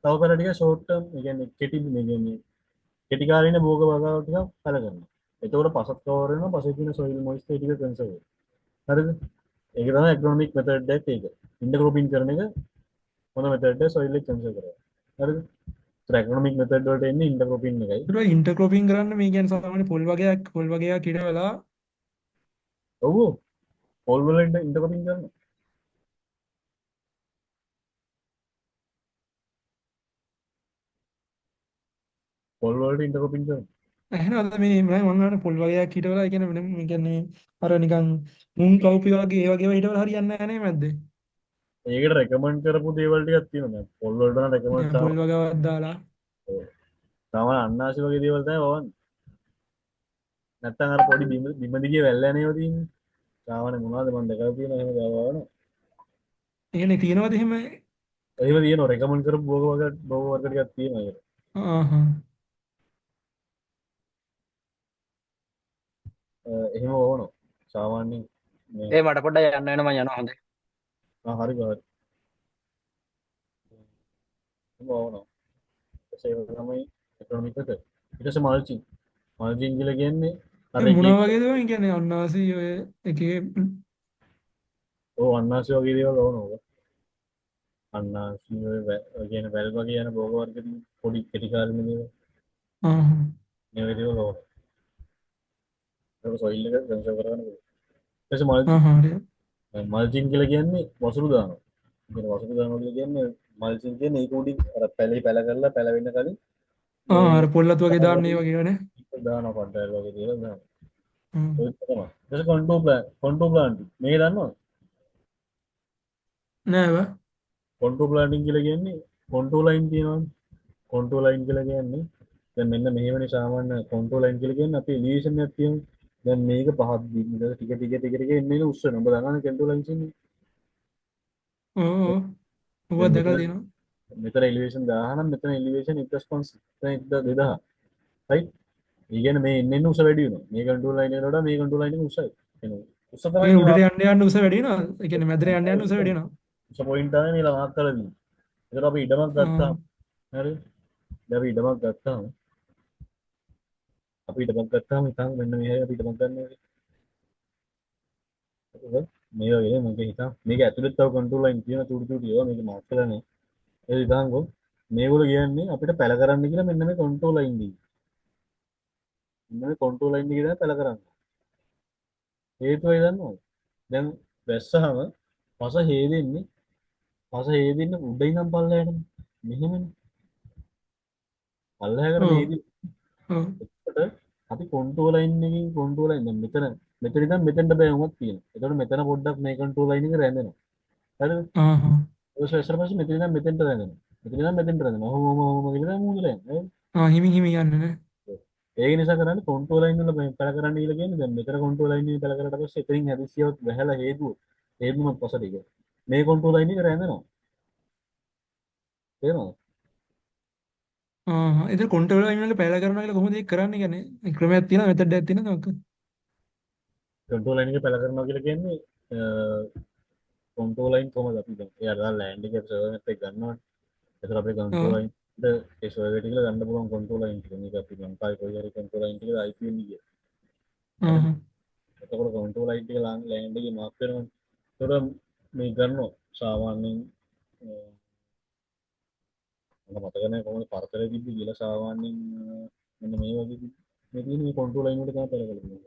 තව පැල ටික ෂෝට් ටර්ම් ඒ කියන්නේ කෙටි මේ කියන්නේ කෙටි කාලින භෝග වගාව ටික පැල කරනවා. එතකොට පසත් කවර් වෙනවා පස්සේ තියෙන සොයිල් මොයිස්චර් ටික කන්සර්ව් වෙනවා. හරිද? ඒක තමයි එකොනොමික් මෙතඩ් එකක් ඒක. ඉන්ටර්ක්‍රොපින් කරන එක හොඳ මෙතඩ් එක සොයිල් එක කන්සර්ව් කරනවා. හරිද? එකොනොමික් මෙතඩ් වලට එන්නේ ඉන්ටර්ක්‍රොපින් එකයි. ඒතර ඉන්ටර්ක්‍රොපින් කරන්න මේ කියන්නේ සාමාන්‍ය පොල් වගේක් ඉඩ වෙලා ඔව් පොල් වල ඉන්ටර්ක්‍රොපින් කරනවා. පොල් වලට ඉන්ටර්ක්‍රොපින් කරනවා. එහෙනම් මේ මම අහන්නේ පොල් වගේක් හිට වෙලා ඒ කියන්නේ වෙන මේ කියන්නේ අර නිකන් මුං කවුපි වගේ ඒ වගේව හිට වෙලා හරියන්නේ නැහැ නේ මැද්දේ. ඒකට රෙකමන්ඩ් කරපු දේවල් ටිකක් තියෙනවා. පොල් වලට නම් රෙකමන්ඩ් පොල් වගේවක් දාලා තමයි අන්නාසි වගේ දේවල් තමයි වවන්නේ. නැත්තම් අර පොඩි බිම දිගේ වැල්ල යනේව තියෙන්නේ. සාමාන්‍ය මොනවද මම දැකලා තියෙනවා එහෙම ගාවවන. ඒ කියන්නේ තියනවද එහෙම? එහෙම තියෙනවා රෙකමන්ඩ් කරපු භෝග වර්ග ටිකක් තියෙනවා ඒකට. ආහ් එහෙම වවනවා. සාමාන්‍යයෙන් ඒ මට පොඩ්ඩක් යන්න වෙන මම යනවා හොඳේ. හරි හරි. එහෙම වවනවා. ඒක තමයි ඉකොනොමික් එක. ඊට පස්සේ මල්චින් කියලා කියන්නේ අර ඒ එක මොනවා වගේද ඒ කියන්නේ අන්නාසි ඔය එකේ ඔව් අන්නාසි වගේ දේවල් වවනවා. අන්නාසි ඔය කියන වැල් වගේ යන භෝග වර්ග පොඩි කෙටි කාලින දේවල්. ආහ් මේ වගේ දේවල් වවනවා. ඒක සොයිල් එක කන්සර්ව් කරගන්න පුළුවන්. ඊට පස්සේ හරි. මල්චින් කියලා කියන්නේ වසුරු දානවා. කියන වසුරු දානවා කියලා කියන්නේ මල්චින් කියන්නේ ඒක උඩින් අර පැල කරලා පැල වෙන්න කලින් අර පොල්ලත් වගේ දාන්නේ ඒ වගේනේ. දානවා පඩල් වගේ දේවල් දානවා. හ්ම්. ඒක තමයි. ඊට කොන්ටෝ ප්ලාන්ටින් මේක දන්නවද? නෑ බා. කොන්ටෝ ප්ලාන්ටින් කියලා කියන්නේ කොන්ටෝ ලයින් තියෙනවනේ. කොන්ටෝ ලයින් කියලා කියන්නේ දැන් මෙන්න මෙහෙමනේ සාමාන්‍ය කොන්ටෝ ලයින් කියලා කියන්නේ අපි එලිවේෂන් එකක් තියෙනවා. දැන් මේක පහක් දිගට ටික එන්නේ උස්සන. ඔබ දන්නවනේ කොන්ටෝ ලයින්ස් ඉන්නේ. ඔව් ඔව් දැකලා තියෙනවා. මෙතන එලිවේෂන් 1000 නම් මෙතන එලිවේෂන් 1.2000 රයිට්. ඒ කියන්නේ මේ එන්න උස වැඩි වෙනවා. මේ කන්ට්‍රෝල් ලයින් එකට වඩා මේ කන්ට්‍රෝල් ලයින් එක උසයි. එනවා. උස ඒ තමයි උඩට යන්න උස වැඩි වෙනවා. ඒ කියන්නේ මැදට යන්න උස වැඩි වෙනවා. උස පොයින්ට් තමයි මේ ළඟක් කරලා තියෙන්නේ. ඒකට අපි ඉඩමක් ගත්තාම හරි. දැන් අපි ඉඩමක් ගත්තාම හිතන්න මෙන්න මෙහෙ අපි ඉඩමක් ගන්න ඕනේ. මේ වගේ මගේ හිතන්න මේක ඇතුළේ තව කන්ට්‍රෝල් ලයින් තියෙන තුඩු ඒවා මේක මාක් කරලා නැහැ. ඒ හිතන්නකෝ මේගොල්ලෝ කියන්නේ අපිට පැල කරන්න කියලා මෙන්න මේ කන්ට්‍රෝල් ලයින් දී. මෙන්න මේ කන්ට්‍රෝල් ලයින් එකේ තමයි පැල කරන්න. හේතුව ඒ දන්නවද? දැන් වැස්සහම පස හේදෙන්නේ උඩ ඉඳන් පල්ලෙහාට. මෙහෙමනේ. පල්ලෙහාකට හේදෙන්නේ. ඔව්. එතකොට අපි කන්ට්‍රෝල් ලයින් එකකින් කන්ට්‍රෝල් ලයින් දැන් මෙතන ඉඳන් මෙතෙන්ට බෑවමක් තියෙනවා. එතකොට මෙතන පොඩ්ඩක් මේ කන්ට්‍රෝල් ලයින් එක රැඳෙනවා. හරිද? ආහ් ඊට පස්සේ මෙතන ඉඳන් මෙතෙන්ට රැඳෙනවා. මෙතන ඉඳන් මෙතෙන්ට රැඳෙනවා. ඔහොම කියලා මූදලා යනවා. හිමින් යන්නේ නේ. ඒක නිසා කරන්නේ කන්ට්‍රෝල් ලයින් වල පැල කරන්න කියලා කියන්නේ දැන් මෙතන කන්ට්‍රෝල් ලයින් එක පැල කරලා පස්සේ එතනින් හැදිසියක් වැහැලා හේතුනොත් පසට එක මේ කන්ට්‍රෝල් ලයින් එක රැඳෙනවා තේරෙනවද? ඒතර කොන්ට්‍රෝල් ලයින් වල පැල කරනවා කියලා කොහොමද ඒක කරන්නේ කියන්නේ? ක්‍රමයක් තියෙනවද? මෙතඩ් එකක් තියෙනවද මොකක්ද? කන්ට්‍රෝල් ලයින් එක පැල කරනවා කියලා කියන්නේ කන්ට්‍රෝල් ලයින් කොහමද අපි දැන් එයාලා ලෑන්ඩ් එකේ සර්වර් එකක් ගන්නවා. ඒතර අපේ කන්ට්‍රෝල් ලයින් ඒ සර්වර් එකට ගන්න පුළුවන් කන්ට්‍රෝල් ලයින් ටික මේක අපි ලංකාවේ කොයි හරි කන්ට්‍රෝල් ලයින් ටික IPN එක. එතකොට කන්ට්‍රෝල් ලයින් ටික ලෑන්ඩ් එකේ මාක් වෙනවා. ඒතකොට මේ ගන්නවා සාමාන්‍යයෙන් මට මතක නැහැ කොහොමද පරතරය තිබ්බේ කියලා සාමාන්‍යයෙන් මෙන්න මේ වගේ මේ තියෙන මේ කන්ට්‍රෝල් ලයින් වලට තමයි පැල කරන්නේ.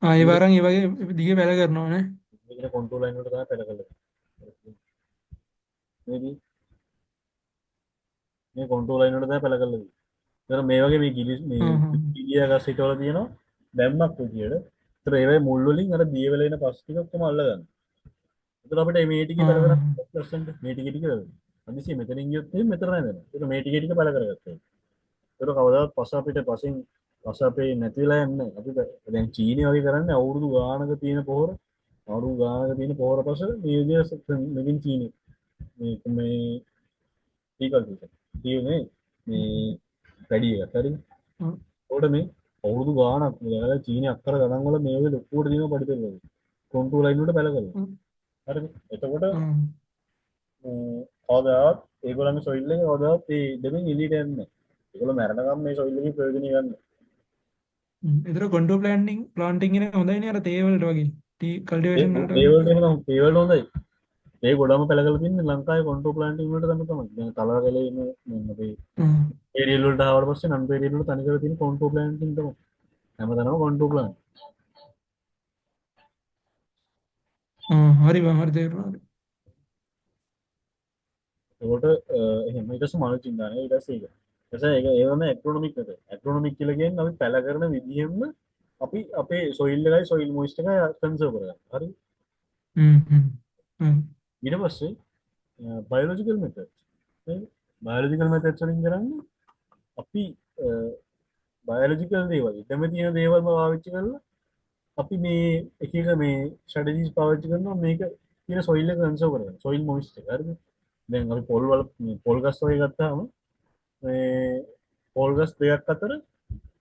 ඒ වරන් ඒ වගේ දිගේ පැල කරනවා නේ. මේක කන්ට්‍රෝල් ලයින් වලට තමයි පැල කරන්නේ. මේ කන්ට්‍රෝල් ලයින් වලට තමයි පැල කරලා තියෙන්නේ. ඒතර මේ වගේ මේ ගිලියා ගස් හිටවල තියෙනවා දැම්මක් විදියට. ඒතර ඒවයි මුල් වලින් අර දිය වෙල එන පස් ටික ඔක්කොම අල්ල ගන්න. ඒතර අපිට මේ ටික පැල කරන්න ලස්සනට මේ ටික අදිසිය මෙතනින් ගියොත් මෙතන නැදෙනවා. ඒතර මේ ටික පැල කරගත්තා. ඒතර කවදාවත් පස අපිට පස අපේ නැති වෙලා යන්නේ. අපි දැන් චීනේ වගේ කරන්නේ අවුරුදු ගානක තියෙන පොහොර පස මේ විදිහට මෙකින් චීනේ මේ තියෙන්නේ මේ වැඩි එක හරි. ඒකට මේ අවුරුදු ගානක් මේ චීනේ අක්කර ගණන් වල මේ වගේ ලොකුවට දිනන පඩිපෙළ වල කන්ට්‍රෝල් ලයින් වලට පැල කරලා. හරිද? එතකොට හ්ම්. කවදාවත් ඒගොල්ලන්ගේ සොයිල් එක කවදාවත් ඒ දෙමින් එළියට යන්නේ නැහැ. ඒගොල්ලෝ මැරෙනකම් මේ සොයිල් එකේ ප්‍රයෝජනෙ ගන්න. ඒතර කොන්ටෝ ප්ලාන්ටිං එක හොඳයිනේ අර තේ වලට වගේ. ටී ඒ කල්ටිවේෂන් වලට ඒ වගේ. වලට එහෙම ඒ වලට හොඳයි. ඒ ගොඩම පැල කරලා තින්නේ ලංකාවේ කොන්ටෝ ප්ලාන්ටින් වලට තමයි. දැන් කලාවැලේ ඉන්න මෙන්න මේ හ්ම්. ඒරියල් වලට ආවට පස්සේ නන් ඒරියල් වල තනි කරලා තියෙන කොන්ටෝ ප්ලාන්ටින් තමයි. හැමදාම කොන්ටෝ ප්ලාන්ට්. හරි බං හරි තේරුණා. හරි. ඒකට එහෙම ඊට පස්සේ මල්චින් දානවා. ඊට පස්සේ ඒක. ඊට පස්සේ ඒක ඒවම ඇග්‍රොනොමික් එක. ඇග්‍රොනොමික් කියලා කියන්නේ අපි පැල කරන විදිහෙම අපි අපේ සොයිල් එකයි සොයිල් මොයිස්චර් එකයි කන්සර්ව් කරගන්න. හරි. හ්ම් හ්ම්. හ්ම්. ඊට පස්සේ බයොලොජිකල් මෙතඩ්ස්. බයොලොජිකල් මෙතඩ්ස් වලින් කරන්නේ අපි බයොලොජිකල් දේවල් ඉදම තියෙන දේවල්ම පාවිච්චි කරලා අපි මේ එක එක මේ ස්ට්‍රැටජිස් පාවිච්චි කරනවා මේක තියෙන සොයිල් එක කන්සර්ව් කරගන්න. සොයිල් මොයිස්චර් එක. හරිද? දැන් අපි පොල් වල පොල් ගස් වගේ ගත්තාම මේ පොල් ගස් දෙකක් අතර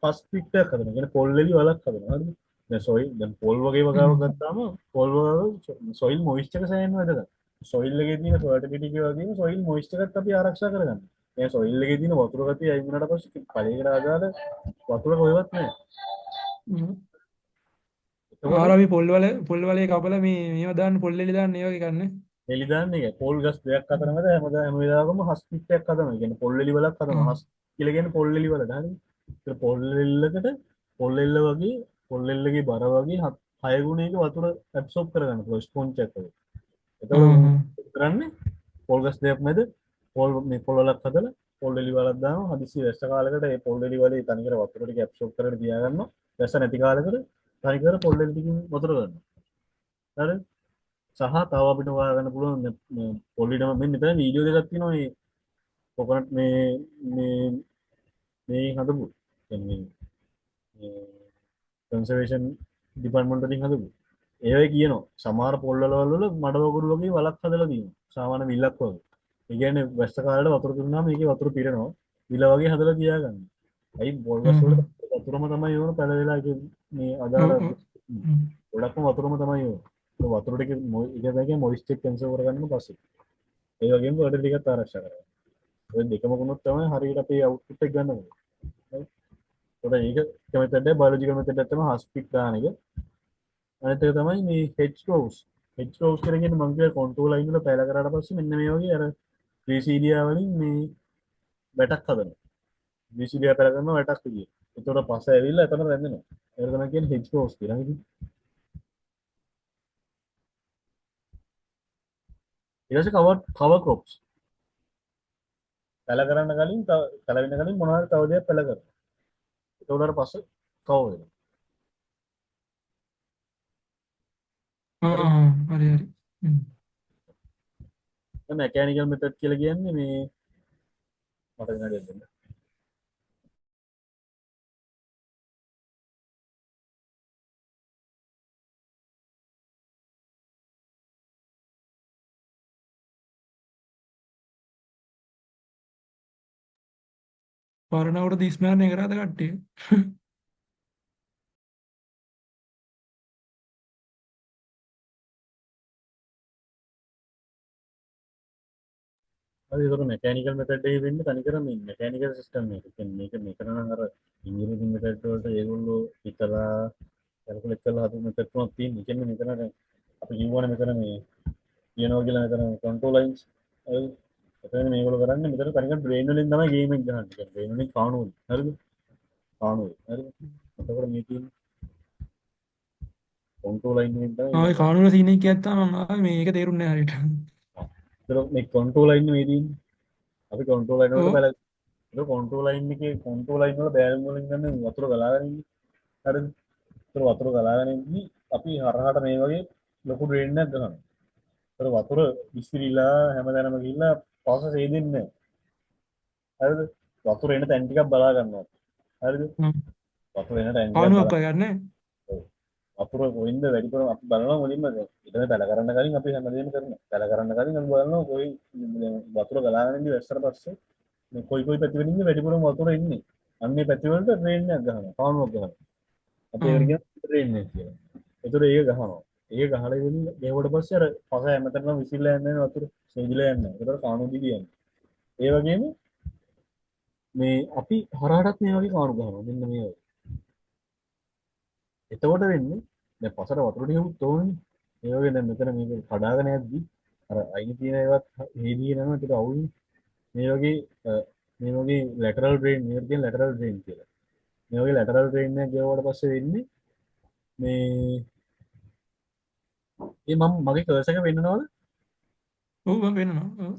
පස් පිට්ටයක් හදනවා. කියන්නේ පොල් එලි වලක් හදනවා. හරිද? දැන් සොයිල් දැන් පොල් වගේ වගාවක් ගත්තාම පොල් වල සොයිල් මොයිස්චර් එක සෑහෙන වැදගත්. සොයිල් එකේ තියෙන ෆර්ටිලිටි එක වගේම සොයිල් මොයිස්චර් එකත් අපි ආරක්ෂා කරගන්න. ඒ සොයිල් එකේ තියෙන වතුර ගතිය අයින් වුණාට පස්සේ පළේකට අදාළ වතුර කොහෙවත් නැහැ. ආර එතකොට අපි පොල් වලේ කපලා මේවා දාන්න පොල් එලි දාන්න ඒ වගේ කරන්නේ. එලි දාන්නේ ඒක පොල් ගස් දෙකක් අතර මැද හැම වෙලාවකම හස් පිට්ටයක් හදනවා. ඒ කියන්නේ පොල් එලි වලක් හදනවා. හස් කියලා කියන්නේ පොල් එලි වලට. හරිද? ඒක පොල් එල්ලකට පොල් එල්ල වගේ පොල් එල්ලගේ බර වගේ 6 ගුණයක වතුර ඇබ්සෝබ් කරගන්න පුළුවන් ස්පොන්ජ් එකක් වගේ. එතකොට උන් කරන්නේ පොල් ගස් දෙකක් මැද පොල් වලක් හදලා පොල් එලි වලක් දානවා. හදිසි වැස්ස කාලයකට ඒ පොල් එලි වලේ තනිකර වතුර ටික ඇබ්සෝබ් කරගෙන තියාගන්නවා. වැස්ස නැති කාලයකට තනිකර පොල් එලි ටිකින් වතුර ගන්නවා. හරිද? සහ තව අපිට හොයාගන්න පුළුවන් පොල්ලිටම මෙන්න මෙතන වීඩියෝ දෙකක් තියෙනවා මේ කොකනට් මේ හදපු කියන්නේ කන්සර්වේෂන් ඩිපාර්ට්මන්ට් වලින් හදපු ඒවයි කියනවා සමහර පොල්වල වල මඩ වගුරු වගේ වලක් හදලා තියෙනවා සාමාන්‍ය විල්ලක් වගේ. ඒ කියන්නේ වැස්ස කාලේට වතුර දුන්නාම මේකේ වතුර පිරෙනවා විල වගේ හදලා තියාගන්න. අයි බෝල් ගස් වල වතුරම තමයි ඕන පැල වෙලා මේ අදාළ ගොඩක්ම වතුරම තමයි ඕන. වතුර ටික ඉතින් මොයිස්චර් කන්සර්ව් කරගන්න පස්සේ ඒ වගේම වලට ටිකත් ආරක්ෂා කරගන්න. ඔය දෙකම වුණොත් තමයි හරියට අපේ අවුට්පුට් එක ගන්න ඕනේ. හරි. ඒක මෙතඩ් එක බයොලොජිකල් මෙතඩ් එක තමයි හස්පික් දාන එක. අනිත් එක තමයි මේ හෙඩ් රෝස්. හෙඩ් රෝස් කියන්නේ මම කිය කන්ට්‍රෝල් ලයින් වල පැල කරාට පස්සේ මෙන්න මේ වගේ අර ග්‍රීසීඩියා වලින් මේ වැටක් හදනවා. ග්‍රීසීඩියා පැල කරනවා වැටක් විදියට. ඒතකොට පස්ස ඇවිල්ලා එතන රැඳෙනවා. ඒක තමයි කියන්නේ හෙඩ් රෝස් කියලා. හරිද? ඊට පස්සේ කවර් ක්‍රොප්ස්. පැල කරන්න කලින් පැල වෙන්න කලින් මොනවාරි තව දෙයක් පැල කරනවා. ඒතකොට අර පස්සේ කවර් වෙනවා. හරි හරි. මැකෑනිකල් මෙතඩ් කියලා කියන්නේ මේ මට විනාඩියක් දෙන්න. පරණවට දිස්නානේ කරාද කට්ටිය? හරි ඒක මැකෑනිකල් මෙතඩ් එකේ වෙන්නේ තනිකර මේ මැකෑනිකල් සිස්ටම් එක. කියන්නේ මේක මෙතන නම් අර ඉංජිනේරින් මෙතඩ් වලට ඒගොල්ලෝ හිතලා කැල්කියුලේට් කරලා හදපු මෙතඩ් තුනක් තියෙනවා. කියන්නේ මෙතන දැන් අපි කියවනේ මෙතන මේ කියනවා කියලා මෙතන කන්ට්‍රෝල් ලයින්ස් හරි. එතන මේගොල්ලෝ කරන්නේ මෙතන තනිකර බ්‍රේන් වලින් තමයි ගේම් එක ගහන්නේ. කියන්නේ බ්‍රේන් වලින් කාණු වලින්. හරිද? කාණු වලින්. හරිද? එතකොට මේ තියෙන කන්ට්‍රෝල් ලයින් වලින් තමයි ආයේ කානුන සීන් එක කියත්තා මම ආවේ මේක තේරුන්නේ නැහැ හරියට. එතකොට මේ කන්ට්‍රෝල් ලයින් මේ තියෙන්නේ. අපි කන්ට්‍රෝල් ලයින් වලට ඔව්. බැල ඒක කන්ට්‍රෝල් ලයින් එකේ කන්ට්‍රෝල් ලයින් වල බෑරම් වලින් ගන්න වතුර ගලාගෙන ඉන්නේ. හරිද? ඒතර වතුර ගලාගෙන ඉන්නේ අපි හරහාට මේ වගේ ලොකු ඩ්‍රේන් එකක් ගහනවා. ඒතර වතුර විසිරිලා හැමදැනම ගිහිල්ලා ප්‍රොසෙස් හේදෙන්නේ නැහැ. හරිද? වතුර එන තැන් ටිකක් බලා ගන්නවා. හරිද? වතුර එන තැන් ටිකක් කානුවක් බලා ගන්න. වතුර කොයින්ද වැඩිපුරම අපි බලනවා මුලින්ම ඊට පැල කරන්න කලින් අපි හැමදේම කරනවා. පැල කරන්න කලින් අපි බලනවා කොයි වතුර ගලාගෙන ඉඳි වැස්සට පස්සේ මේ කොයි පැති වලින්ද වැඩිපුරම වතුර එන්නේ. අන්නේ පැති වලට ඩ්‍රේන් එකක් ගහනවා. කානුවක් ගහනවා. අපි ඒකට කියනවා ඩ්‍රේන් එක කියලා. ඒතර ඒක ගහනවා. ඒක ගහලා ඉවරලා ගෙවුවට පස්සේ අර පස හැමතැනම විසිරලා යන්නේ වතුර සෙවිලා යන්නේ. ඒකට කාණු දිග යන්නේ. ඒ වගේම මේ අපි හරහටත් මේ වගේ කාණු ගහනවා. මෙන්න මේ වගේ. එතකොට වෙන්නේ දැන් පසට වතුර ටික උත් තෝරන්නේ. ඒ වගේ දැන් මෙතන මේක කඩාගෙන යද්දි අර අයින තියෙන ඒවත් හේදී යනවා ටික අවුල්නේ. මේ වගේ ලැටරල් ඩ්‍රේන් මේකට කියන ලැටරල් ඩ්‍රේන් කියලා. මේ වගේ ලැටරල් ඩ්‍රේන් එකක් ගෙවුවට පස්සේ වෙන්නේ මේ මගේ කර්සර් එක වෙන්නනවද? ඔව් වෙනවා. ඔව්.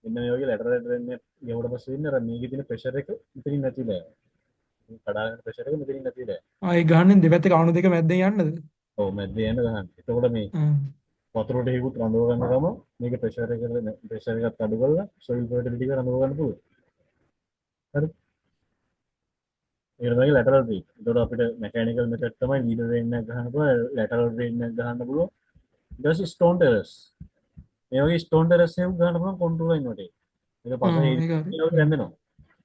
මෙන්න මේ වගේ ලැටරල් ඩ්‍රේන් එකක් ගෙවුවට පස්සේ වෙන්නේ අර මේකේ තියෙන ප්‍රෙෂර් එක මෙතනින් නැතිලා යනවා. මේ කඩාගෙන ප්‍රෙෂර් එක මෙතනින් නැතිලා යනවා. ආ ඒ ගහන්නේ දෙපැත්තේ කාණු දෙක මැද්දෙන් යන්නද? ඔව් මැද්දේ යන ගහන්න. එතකොට මේ වතුර ටිකකුත් රඳව ගන්න ගම මේක ප්‍රෙෂර් එකත් අඩු කරලා සොයිල් ෆර්ටිලිටි එක රඳව ගන්න පුළුවන්. හරි. ඒකට තමයි ලැටරල් ඩ්‍රේන්. එතකොට අපිට මෙකැනිකල් මෙතඩ් තමයි ලීඩර් ඩ්‍රේන් එකක් ගහන්න පුළුවන්, ලැටරල් ඩ්‍රේන් එකක් ගහන්න පුළුවන්. ඊට පස්සේ ස්ටෝන් ටෙරස්. මේ වගේ ස්ටෝන් ටෙරස් එකක් ගහන්න පුළුවන් කොන්ට්‍රෝල් ලයින් වලට. ඒක පස්සේ ඒක රැඳෙනවා.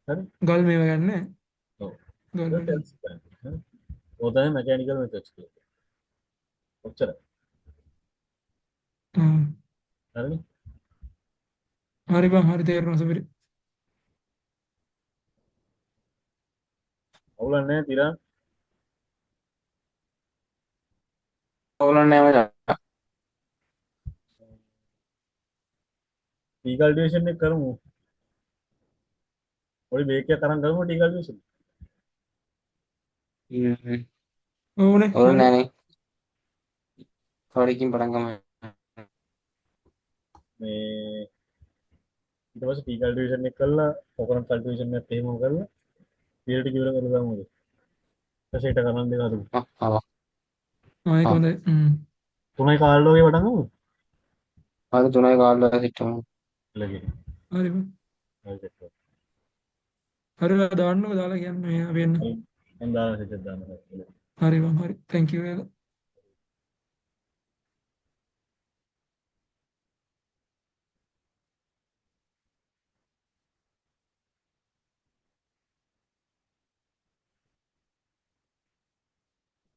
හරි. ගල් මේව ගන්න. ඔව්. ගල් ඒක තමයි මෙකැනිකල් මෙතඩ්ස් කියන්නේ. ඔච්චර. හරිනේ. හරි බං හරි තේරුණා සමීර. අවුලක් නැහැ තිරා. අවුලක් නැහැ මචං. ටී කල්ටිවේෂන් එක කරමු. පොඩි බේක් එකක් අරන් කරමු ටී කල්ටිවේෂන්. ඕනේ. අවුලක් නැහැ නේ. කවරකින් පටන් ගමු. මේ ඊට පස්සේ ටී කල්ටිවේෂන් එක කරලා කොකොනට් කල්ටිවේෂන් එකත් එහෙමම කරලා ෆීල්ඩ් එක ඉවර කරලා දාමුද? ඊට පස්සේ කරන් දෙක හදමු. ආයි කොහොමද? 3යි කාල්ලෝ වගේ වටන් ගමු. අද 3යි කාල්ලා සිටමු. ලගේ. හරි බං. හරි දාන්නකො දාලා කියන්නේ අපි එන්න. මම දාලා සිට දාන්න. හරි බං හරි. thank you වේලා.